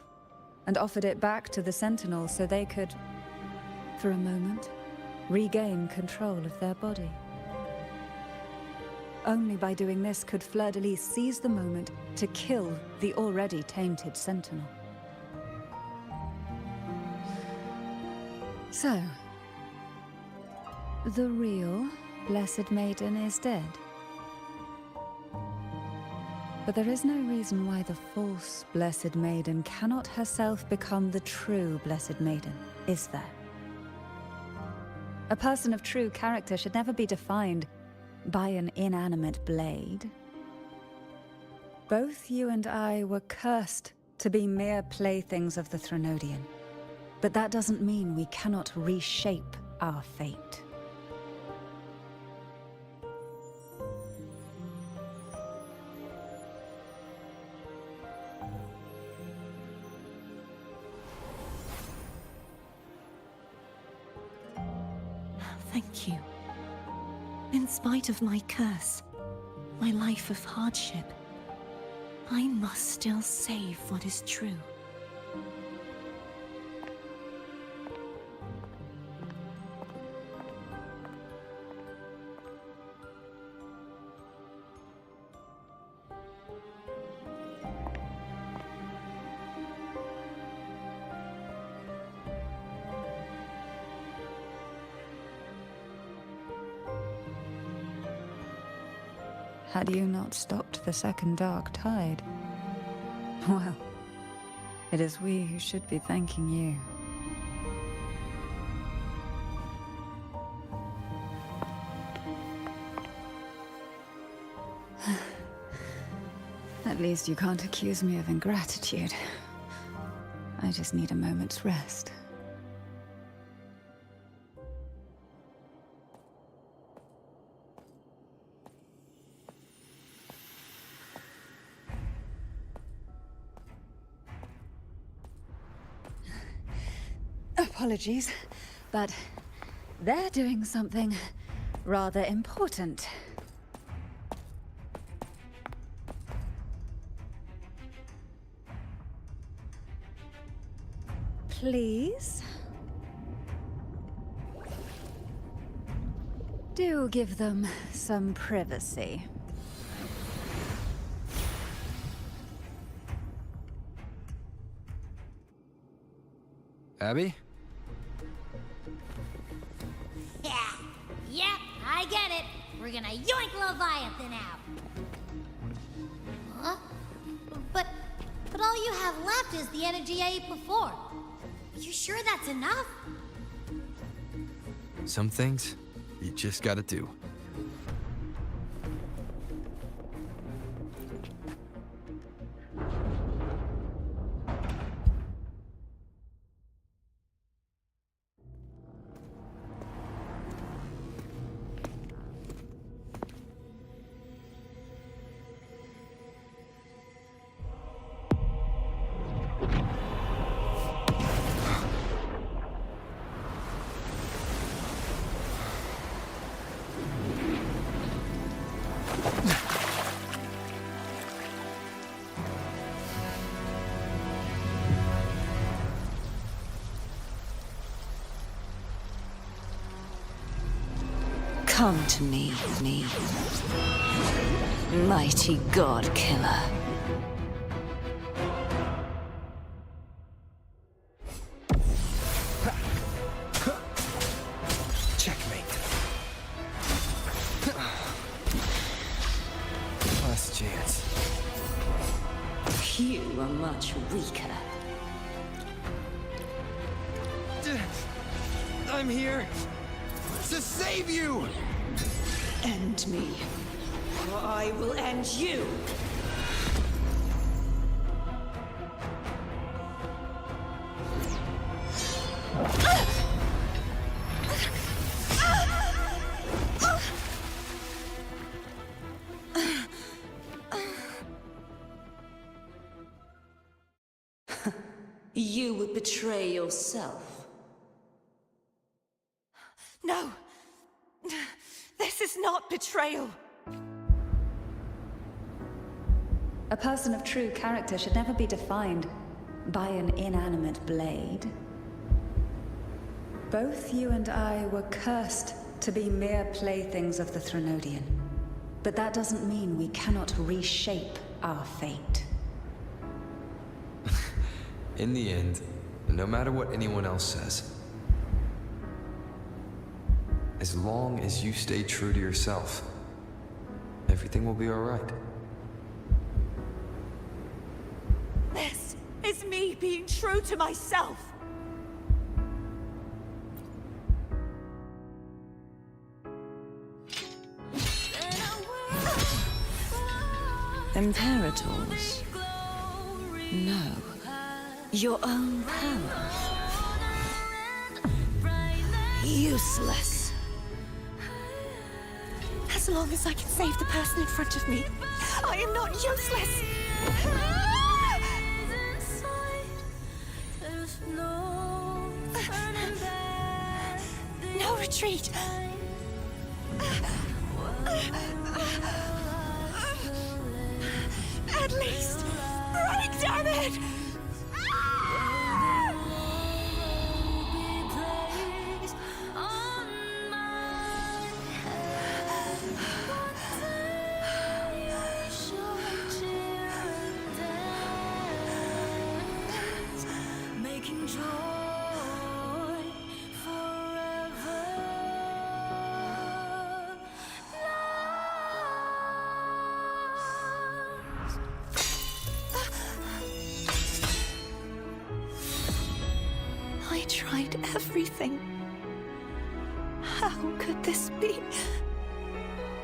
and offered it back to the Sentinel so they could, for a moment, regain control of their body. Only by doing this could Fleur-de-Lis seize the moment to kill the already tainted Sentinel. So, the real Blessed Maiden is dead. But there is no reason why the false Blessed Maiden cannot herself become the true Blessed Maiden, is there? A person of true character should never be defined by an inanimate blade. Both you and I were cursed to be mere playthings of the Threnodian. But that doesn't mean we cannot reshape our fate. Thank you. In spite of my curse, my life of hardship, I must still save what is true. Had you not stopped the second dark tide? Well, it is we who should be thanking you. At least you can't accuse me of ingratitude. I just need a moment's rest. Apologies, but they're doing something rather important. Please? Do give them some privacy. Abby? Yeah, yep, I get it. we're gonna yoink Leviathan out. Huh? But all you have left is the energy I ate before. You sure that's enough? Some things, you just gotta do. Come to me, mighty god killer. Checkmate. Last chance. You are much weaker. I'm here to save you! End me, or I will end you. You would betray yourself. No! This is not betrayal! A person of true character should never be defined by an inanimate blade. Both you and I were cursed to be mere playthings of the Threnodian. But that doesn't mean we cannot reshape our fate. In the end, no matter what anyone else says, as long as you stay true to yourself, everything will be all right. This is me being true to myself! Imperators? No. Your own power. Useless. As long as I can save the person in front of me, I am not useless! No retreat! At least, break down it! I tried everything. How could this be?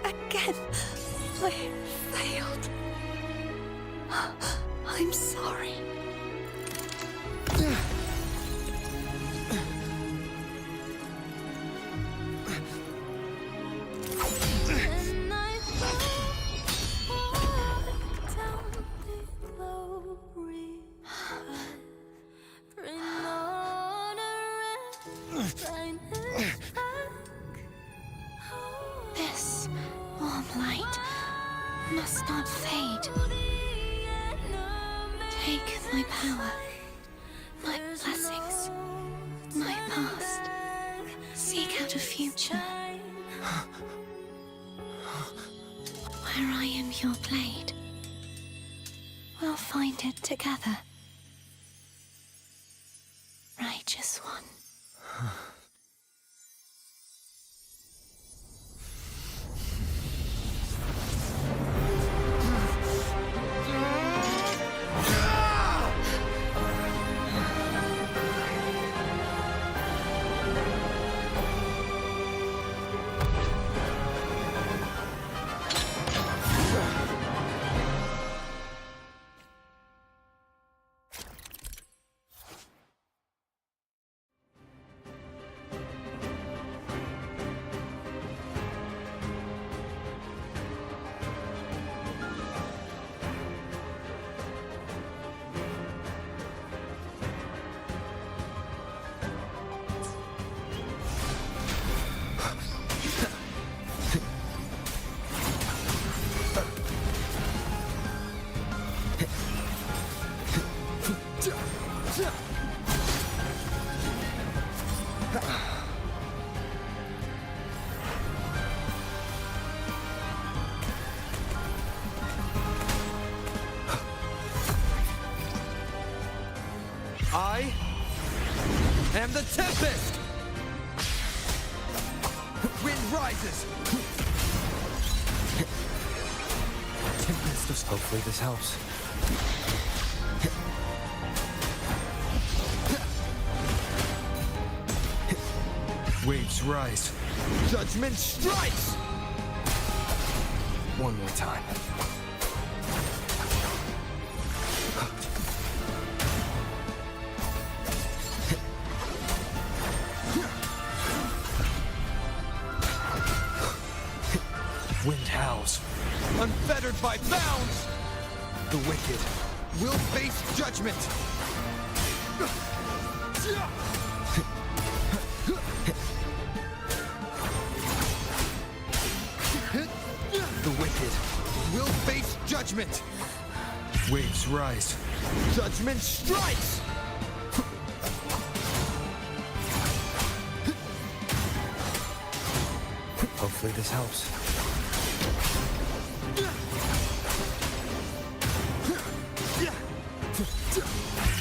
Again, I failed. I'm sorry. This warm light must not fade. Take my power, my blessings, my past. Seek out a future. Where I am your blade. We'll find it together. Righteous one. am the Tempest! Wind rises! Tempest, hopefully this helps. Waves rise. Judgment strikes! One more time. Wind howls. Unfettered by bounds! The wicked will face judgment! The wicked will face judgment! Waves rise. Judgment strikes! Hopefully this helps.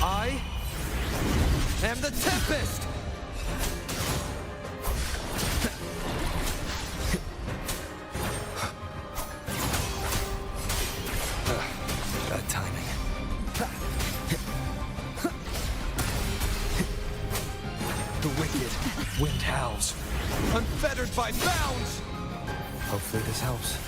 I am the Tempest! Bad timing. The wicked wind howls. Unfettered by bounds! Hopefully this helps.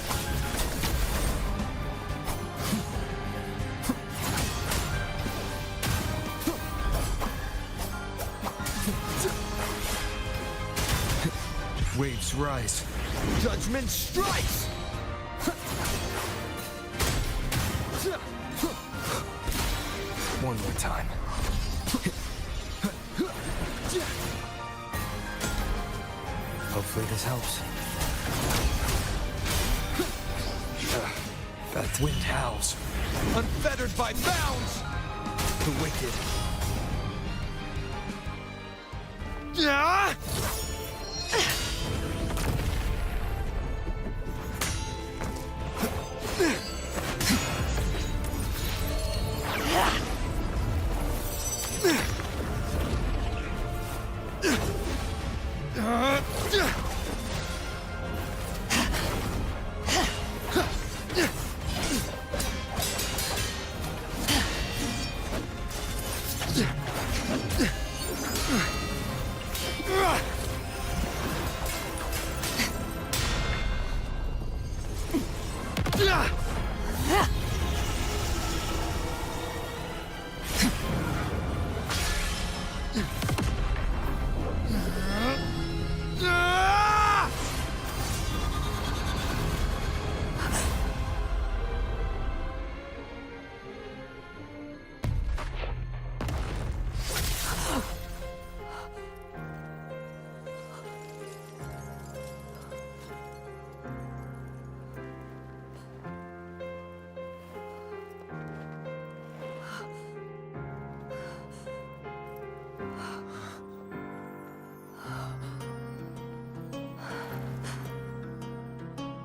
Waves rise. Judgment strikes! One more time. Hopefully this helps. That wind howls. Unfettered by bounds! The wicked.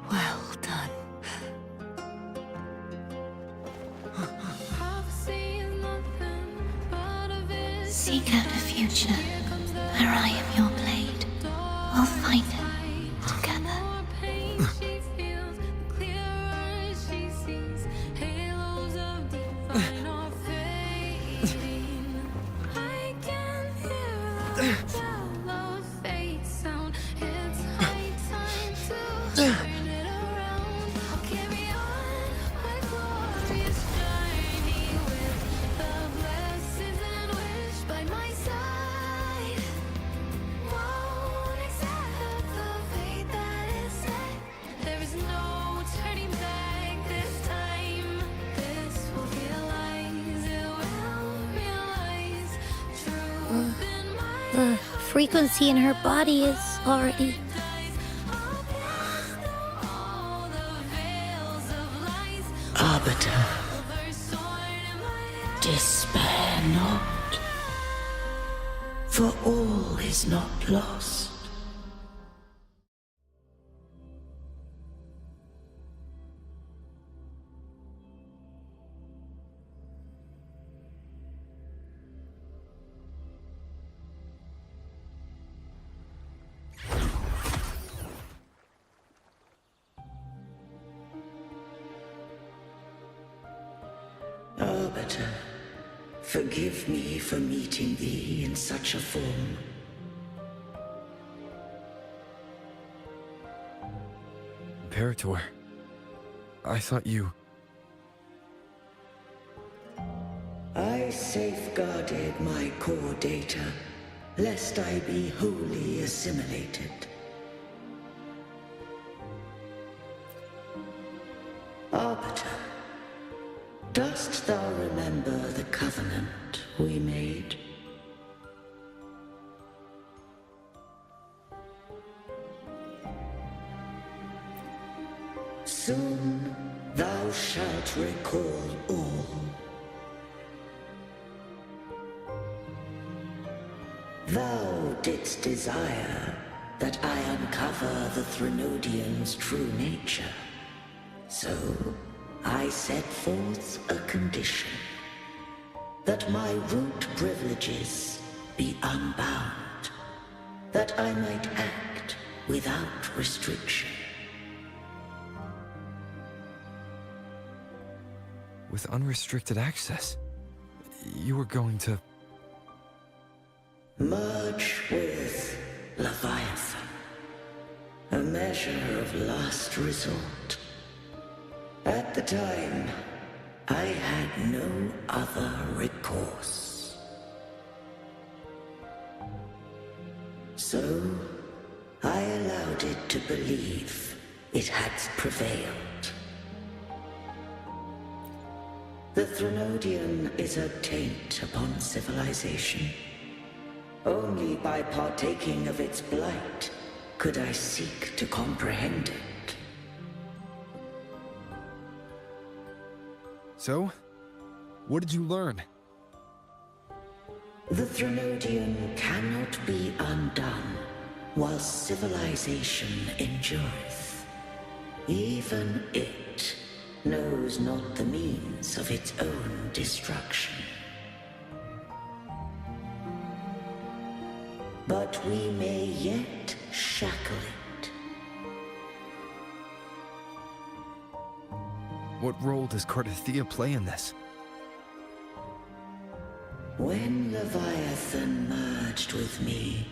Well done. Seek out a future where I am your blade. We'll find it together. The frequency in her body is already... Arbiter, despair not, for all is not lost. Arbiter, forgive me for meeting thee in such a form. Imperator, I thought you... I safeguarded my core data, lest I be wholly assimilated. Arbiter, dost thou remember the covenant we made? Soon thou shalt recall all. Thou didst desire that I uncover the Threnodian's true nature. So, I set forth a condition. That my root privileges be unbound. That I might act without restriction. With unrestricted access, you were going to... Merge with Leviathan. A measure of last resort. At the time, I had no other recourse. So, I allowed it to believe it had prevailed. The Threnodian is a taint upon civilization. Only by partaking of its blight could I seek to comprehend it. So? What did you learn? The Threnodian cannot be undone while civilization endureth. Even it knows not the means of its own destruction. But we may yet shackle it. What role does Cartethyia play in this? When Leviathan merged with me,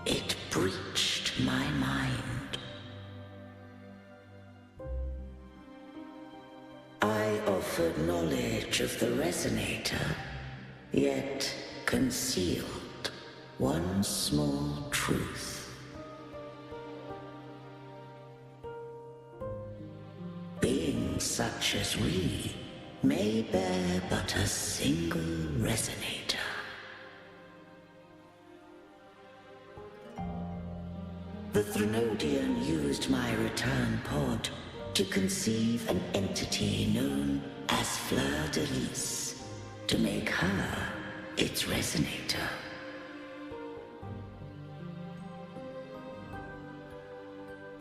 it breached my mind. I offered knowledge of the Resonator, yet concealed one small truth. Beings such as we may bear but a single Resonator. The Threnodian used my return pod to conceive an entity known as Fleur de Lis, to make her its Resonator.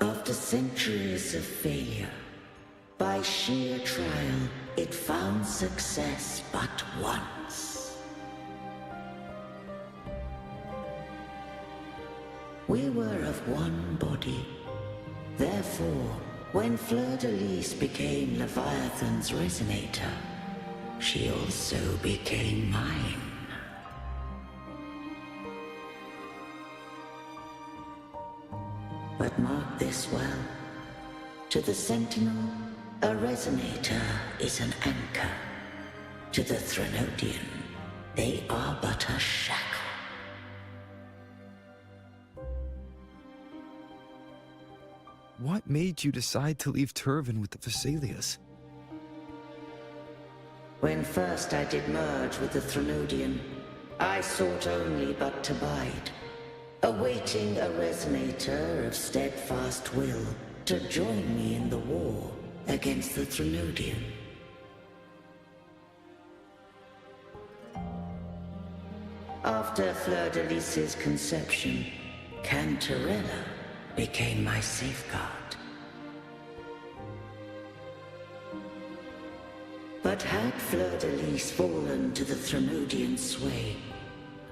After centuries of failure, by sheer trial, it found success but once. We were of one body. Therefore, when Fleur de Lis became Leviathan's Resonator, she also became mine. But mark this well. To the Sentinel, a Resonator is an anchor. To the Threnodian, they are but a shackle. What made you decide to leave Turvan with the Vesalias? When first I did merge with the Threnodian, I sought only but to bide, awaiting a Resonator of steadfast will to join me in the war against the Threnodian. After Fleur de Lis's conception, Cartethyia became my safeguard. But had Fleur de Lis fallen to the Threnodian sway,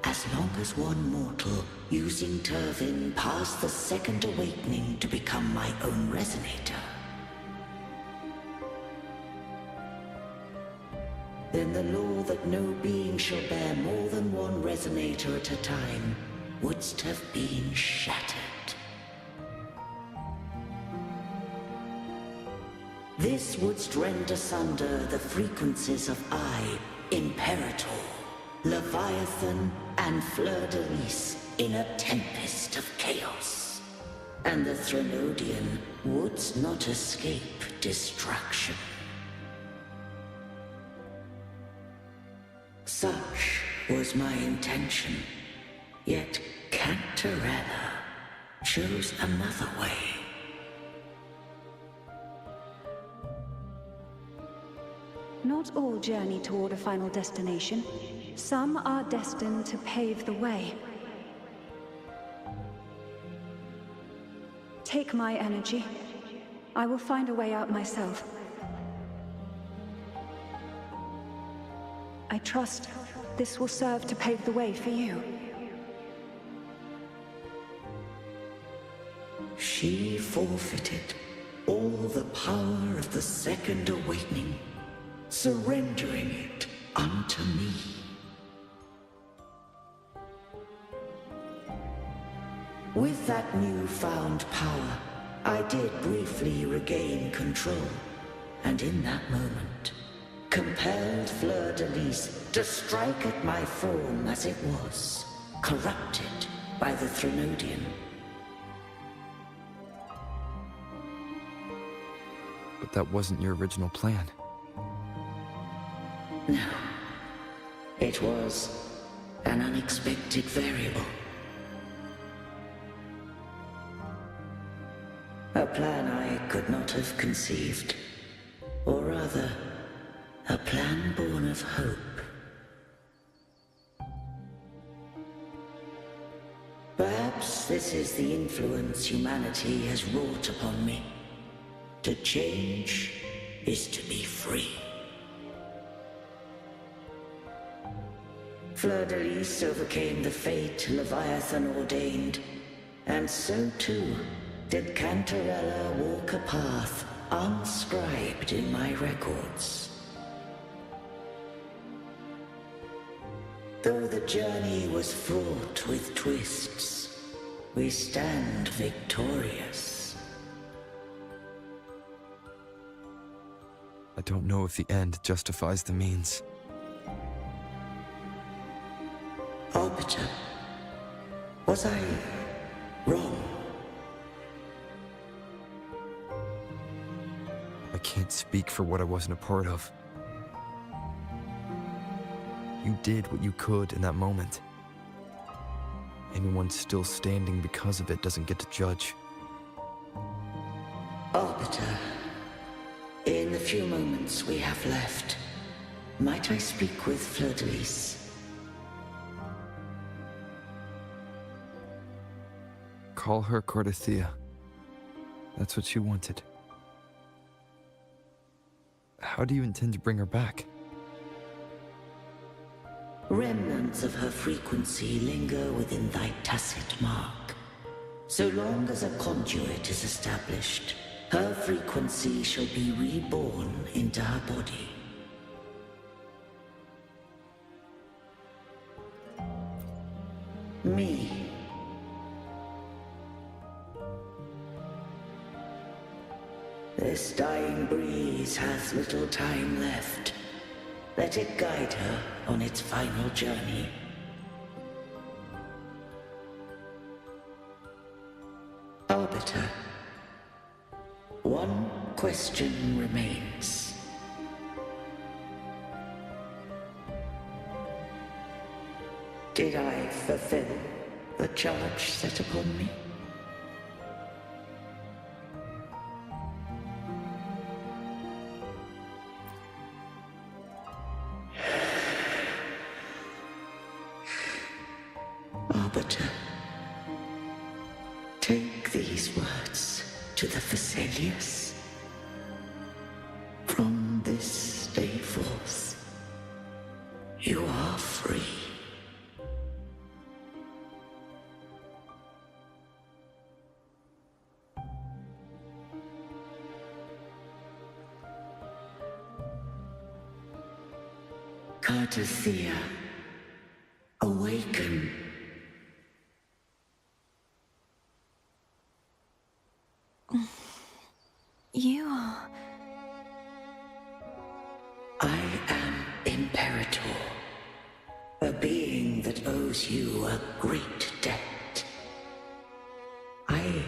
as long as one mortal using Turvan passed the second awakening to become my own Resonator, then the law that no being shall bear more than one resonator at a time wouldst have been shattered. This wouldst rend asunder the frequencies of I, Imperator, Leviathan, and Fleur-de-Lis in a tempest of chaos. And the Threnodian wouldst not escape destruction. Such was my intention, yet Cartethyia chose another way. Not all journey toward a final destination. Some are destined to pave the way. Take my energy. I will find a way out myself. I trust this will serve to pave the way for you. She forfeited all the power of the Second Awakening, surrendering it unto me. With that newfound power, I did briefly regain control, and in that moment, compelled Fleur-de-Lis to strike at my form as it was, corrupted by the Threnodian. But that wasn't your original plan. No. It was an unexpected variable. A plan I could not have conceived. Or rather, a plan born of hope. Perhaps this is the influence humanity has wrought upon me. To change is to be free. Fleur-de-Lis overcame the fate Leviathan ordained, and so too did Cartethyia walk a path unscribed in my records. Though the journey was fraught with twists, we stand victorious. I don't know if the end justifies the means. Arbiter, was I wrong? I can't speak for what I wasn't a part of. You did what you could in that moment. Anyone still standing because of it doesn't get to judge. Arbiter, in the few moments we have left, might I speak with Fleur-de-Lis? Call her Cartethyia. That's what she wanted. How do you intend to bring her back? Remnants of her frequency linger within thy tacit mark. So long as a conduit is established, her frequency shall be reborn into her body. Me. This dying breeze has little time left. Let it guide her on its final journey. Arbiter, one question remains. Did I fulfill the charge set upon me? Arbiter, take these words to the Vesalius. From this day forth, you are free. Cartethyia, awaken. You are... I am Imperator, a being that owes you a great debt. I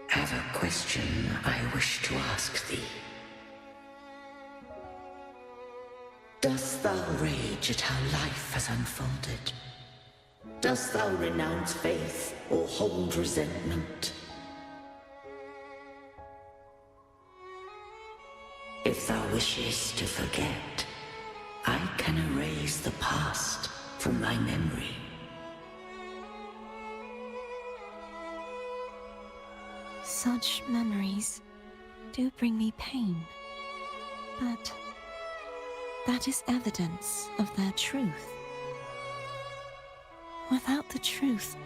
have a question I wish to ask thee. Dost thou rage at how life has unfolded? Dost thou renounce faith or hold resentment? If thou wishes to forget, I can erase the past from thy memory. Such memories do bring me pain, but that is evidence of their truth. Without the truth,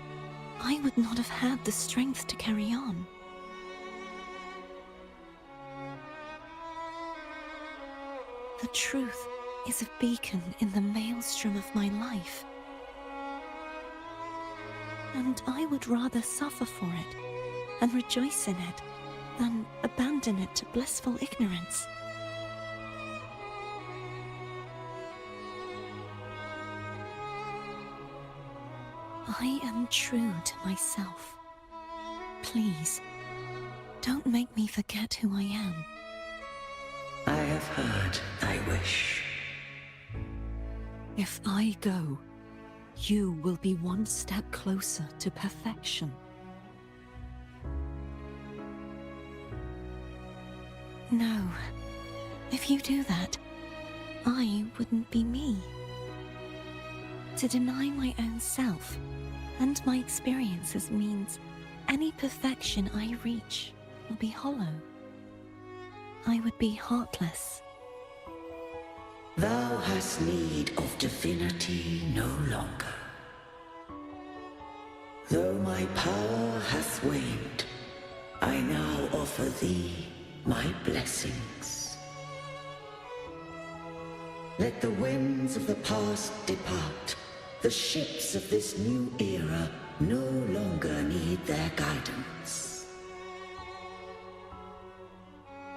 I would not have had the strength to carry on. The truth is a beacon in the maelstrom of my life, and I would rather suffer for it and rejoice in it than abandon it to blissful ignorance. I am true to myself. Please, don't make me forget who I am. I have heard thy wish. If I go, you will be one step closer to perfection. No. If you do that, I wouldn't be me. To deny my own self and my experiences means any perfection I reach will be hollow. I would be heartless. Thou hast need of divinity no longer. Though my power hath waned, I now offer thee my blessings. Let the winds of the past depart. The ships of this new era no longer need their guidance.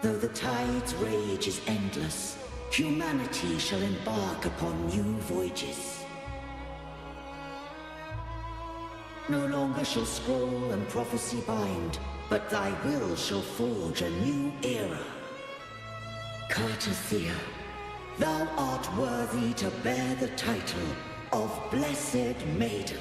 Though the tide's rage is endless, humanity shall embark upon new voyages. No longer shall scroll and prophecy bind, but thy will shall forge a new era. Cartethyia, thou art worthy to bear the title of Blessed Maiden.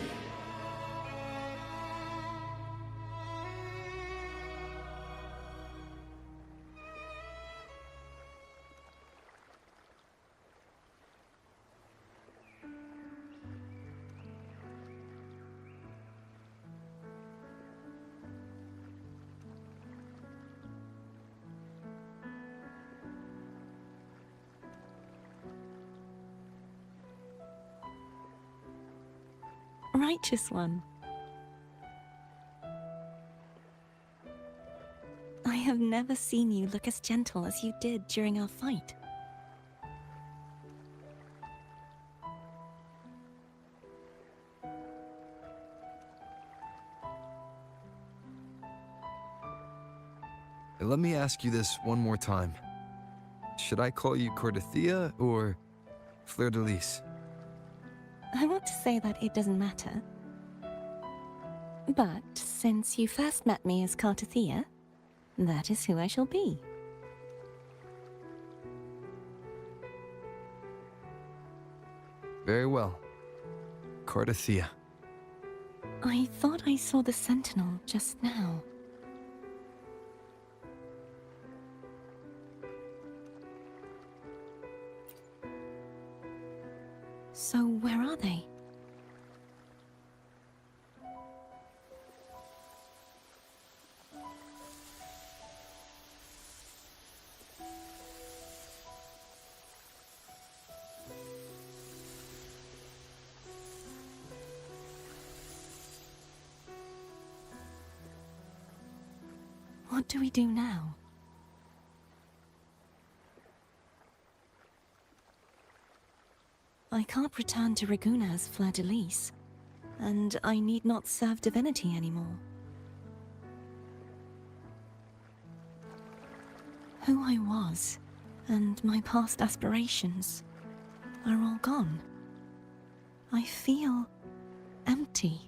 Righteous one. I have never seen you look as gentle as you did during our fight. Let me ask you this one more time. Should I call you Cartethyia or Fleur de Lis? I want to say that it doesn't matter. But since you first met me as Cartethyia, that is who I shall be. Very well. Cartethyia. I thought I saw the Sentinel just now. So where are they? What do we do now? I can't return to Reguna as Fleur-de-Lis, and I need not serve divinity anymore. Who I was, and my past aspirations, are all gone. I feel empty.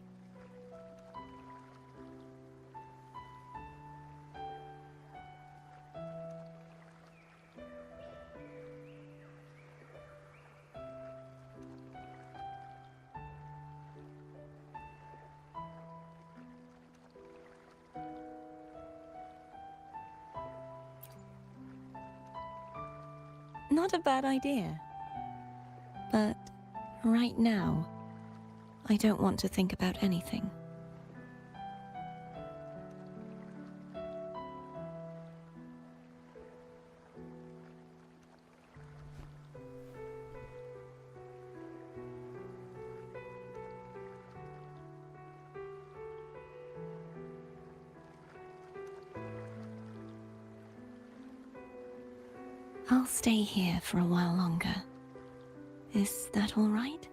Not a bad idea. But right now, I don't want to think about anything. I'll stay here for a while longer. Is that all right?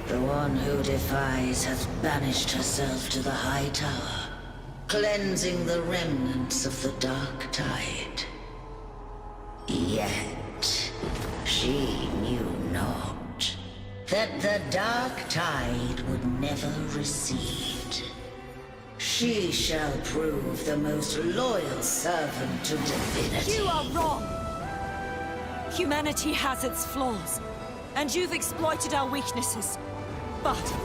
The one who defies has banished herself to the High Tower, cleansing the remnants of the Dark Tide. Yet, she knew not that the Dark Tide would never recede. She shall prove the most loyal servant to divinity. You are wrong! Humanity has its flaws, and you've exploited our weaknesses. But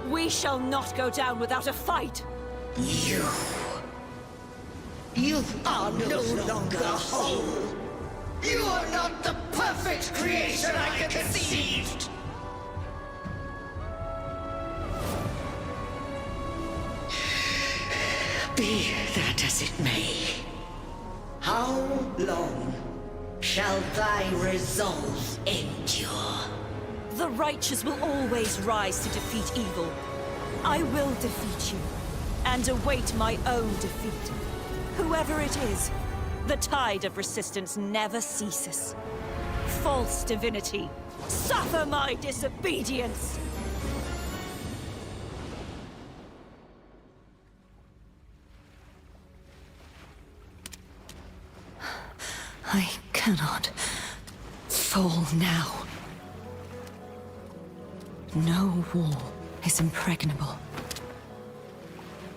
we shall not go down without a fight! You are no longer whole! You are not the perfect creation I conceived! Be that as it may, how long shall thy resolve endure? The righteous will always rise to defeat evil. I will defeat you, and await my own defeat. Whoever it is, the tide of resistance never ceases. False divinity, suffer my disobedience! I cannot fall now. No wall is impregnable.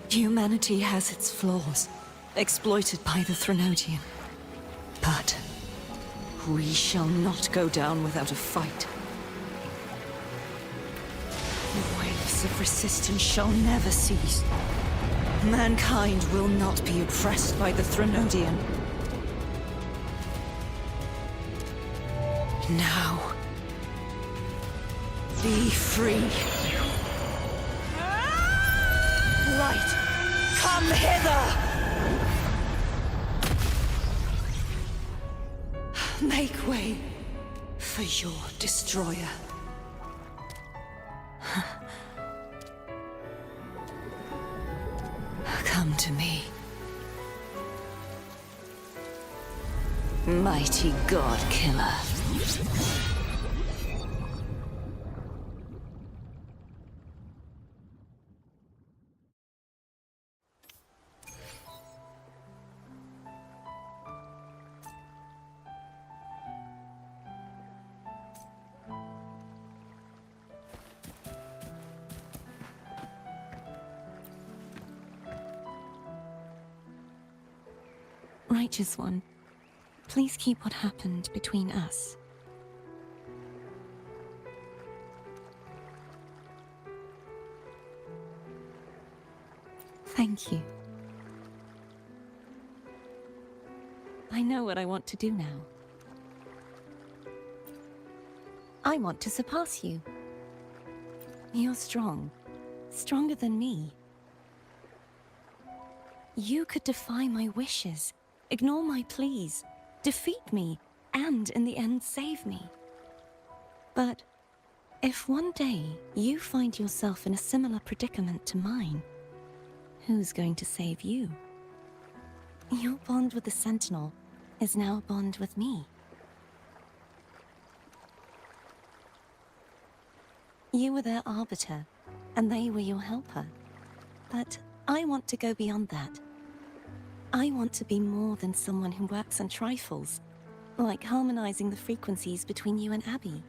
Humanity has its flaws, exploited by the Threnodian. But we shall not go down without a fight. The waves of resistance shall never cease. Mankind will not be oppressed by the Threnodian. Now, be free. Light, come hither! Make way for your destroyer. Come to me. Mighty God Killer. Righteous One, please keep what happened between us. Thank you. I know what I want to do now. I want to surpass you. You're strong. Stronger than me. You could defy my wishes, ignore my pleas, defeat me, and in the end save me. But if one day you find yourself in a similar predicament to mine, who's going to save you? Your bond with the Sentinel is now a bond with me. You were their arbiter, and they were your helper. But I want to go beyond that. I want to be more than someone who works on trifles, like harmonizing the frequencies between you and Abby.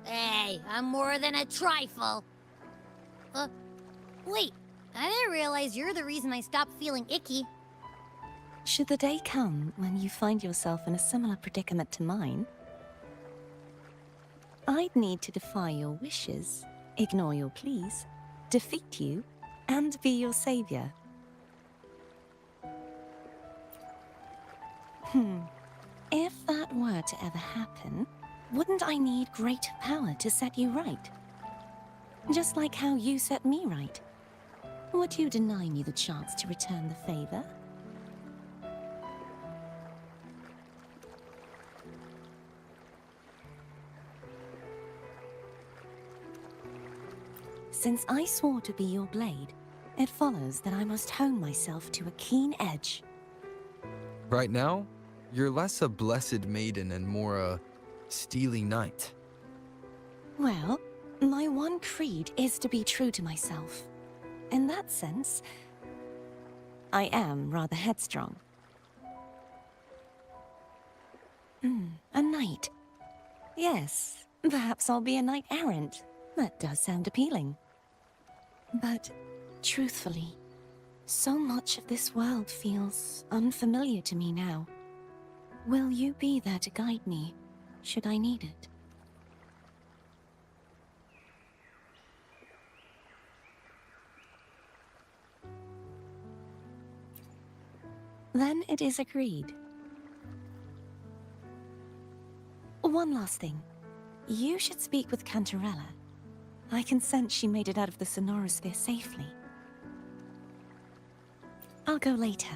Hey, I'm more than a trifle. Wait, I didn't realize you're the reason I stopped feeling icky. Should the day come when you find yourself in a similar predicament to mine, I'd need to defy your wishes, ignore your pleas, defeat you, and be your savior. If that were to ever happen, wouldn't I need greater power to set you right? Just like how you set me right. Would you deny me the chance to return the favor? Since I swore to be your blade, it follows that I must hone myself to a keen edge. Right now, you're less a blessed maiden and more a steely knight. Well, my one creed is to be true to myself. In that sense, I am rather headstrong. A knight. Yes, perhaps I'll be a knight errant. That does sound appealing. But, truthfully, so much of this world feels unfamiliar to me now. Will you be there to guide me, should I need it? Then it is agreed. One last thing. You should speak with Cantarella. I can sense she made it out of the Sonorosphere safely. I'll go later.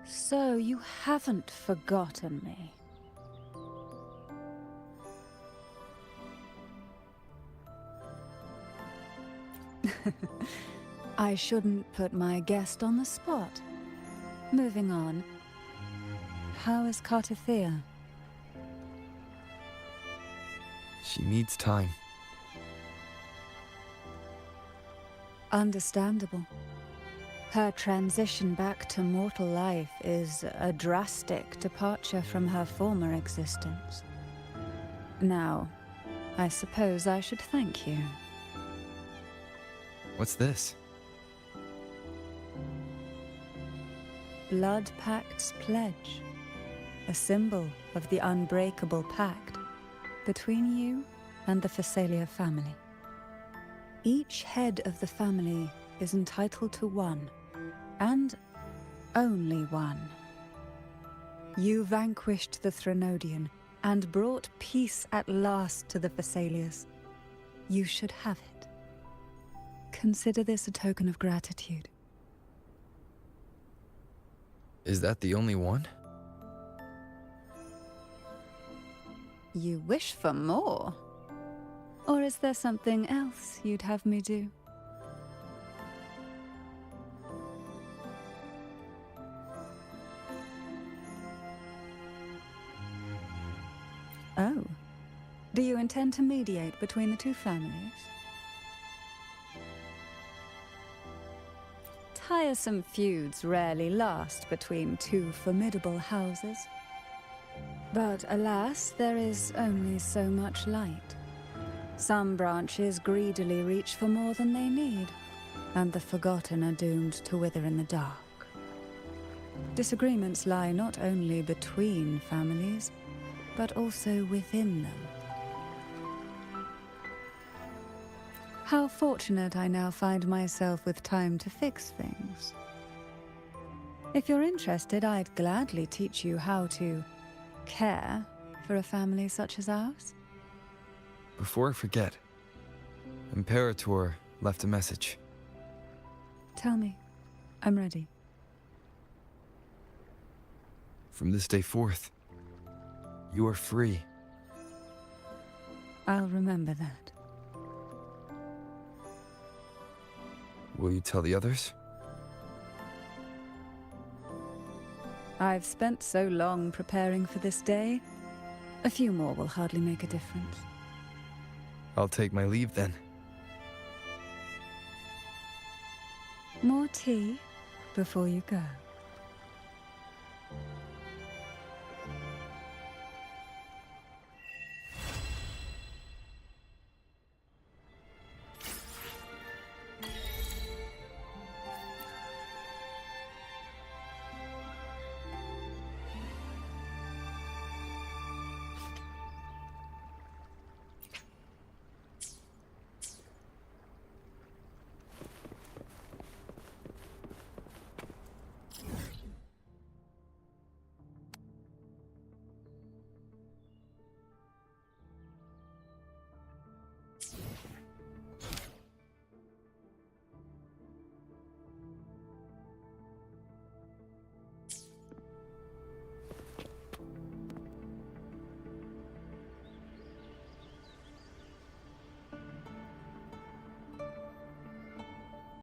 So you haven't forgotten me. I shouldn't put my guest on the spot. Moving on. How is Cartethyia? She needs time. Understandable. Her transition back to mortal life is a drastic departure from her former existence. Now, I suppose I should thank you. What's this? Blood Pact's pledge. A symbol of the unbreakable pact between you and the Phasalia family. Each head of the family is entitled to one, and only one. You vanquished the Threnodian and brought peace at last to the Phasalias. You should have it. Consider this a token of gratitude. Is that the only one? You wish for more? Or is there something else you'd have me do? Oh. Do you intend to mediate between the two families? Tiresome feuds rarely last between two formidable houses. But alas, there is only so much light. Some branches greedily reach for more than they need, and the forgotten are doomed to wither in the dark. Disagreements lie not only between families, but also within them. How fortunate I now find myself with time to fix things. If you're interested, I'd gladly teach you how to care for a family such as ours. Before I forget, Imperator left a message. Tell me. I'm ready. From this day forth, you are free. I'll remember that. Will you tell the others? I've spent so long preparing for this day. A few more will hardly make a difference. I'll take my leave then. More tea before you go.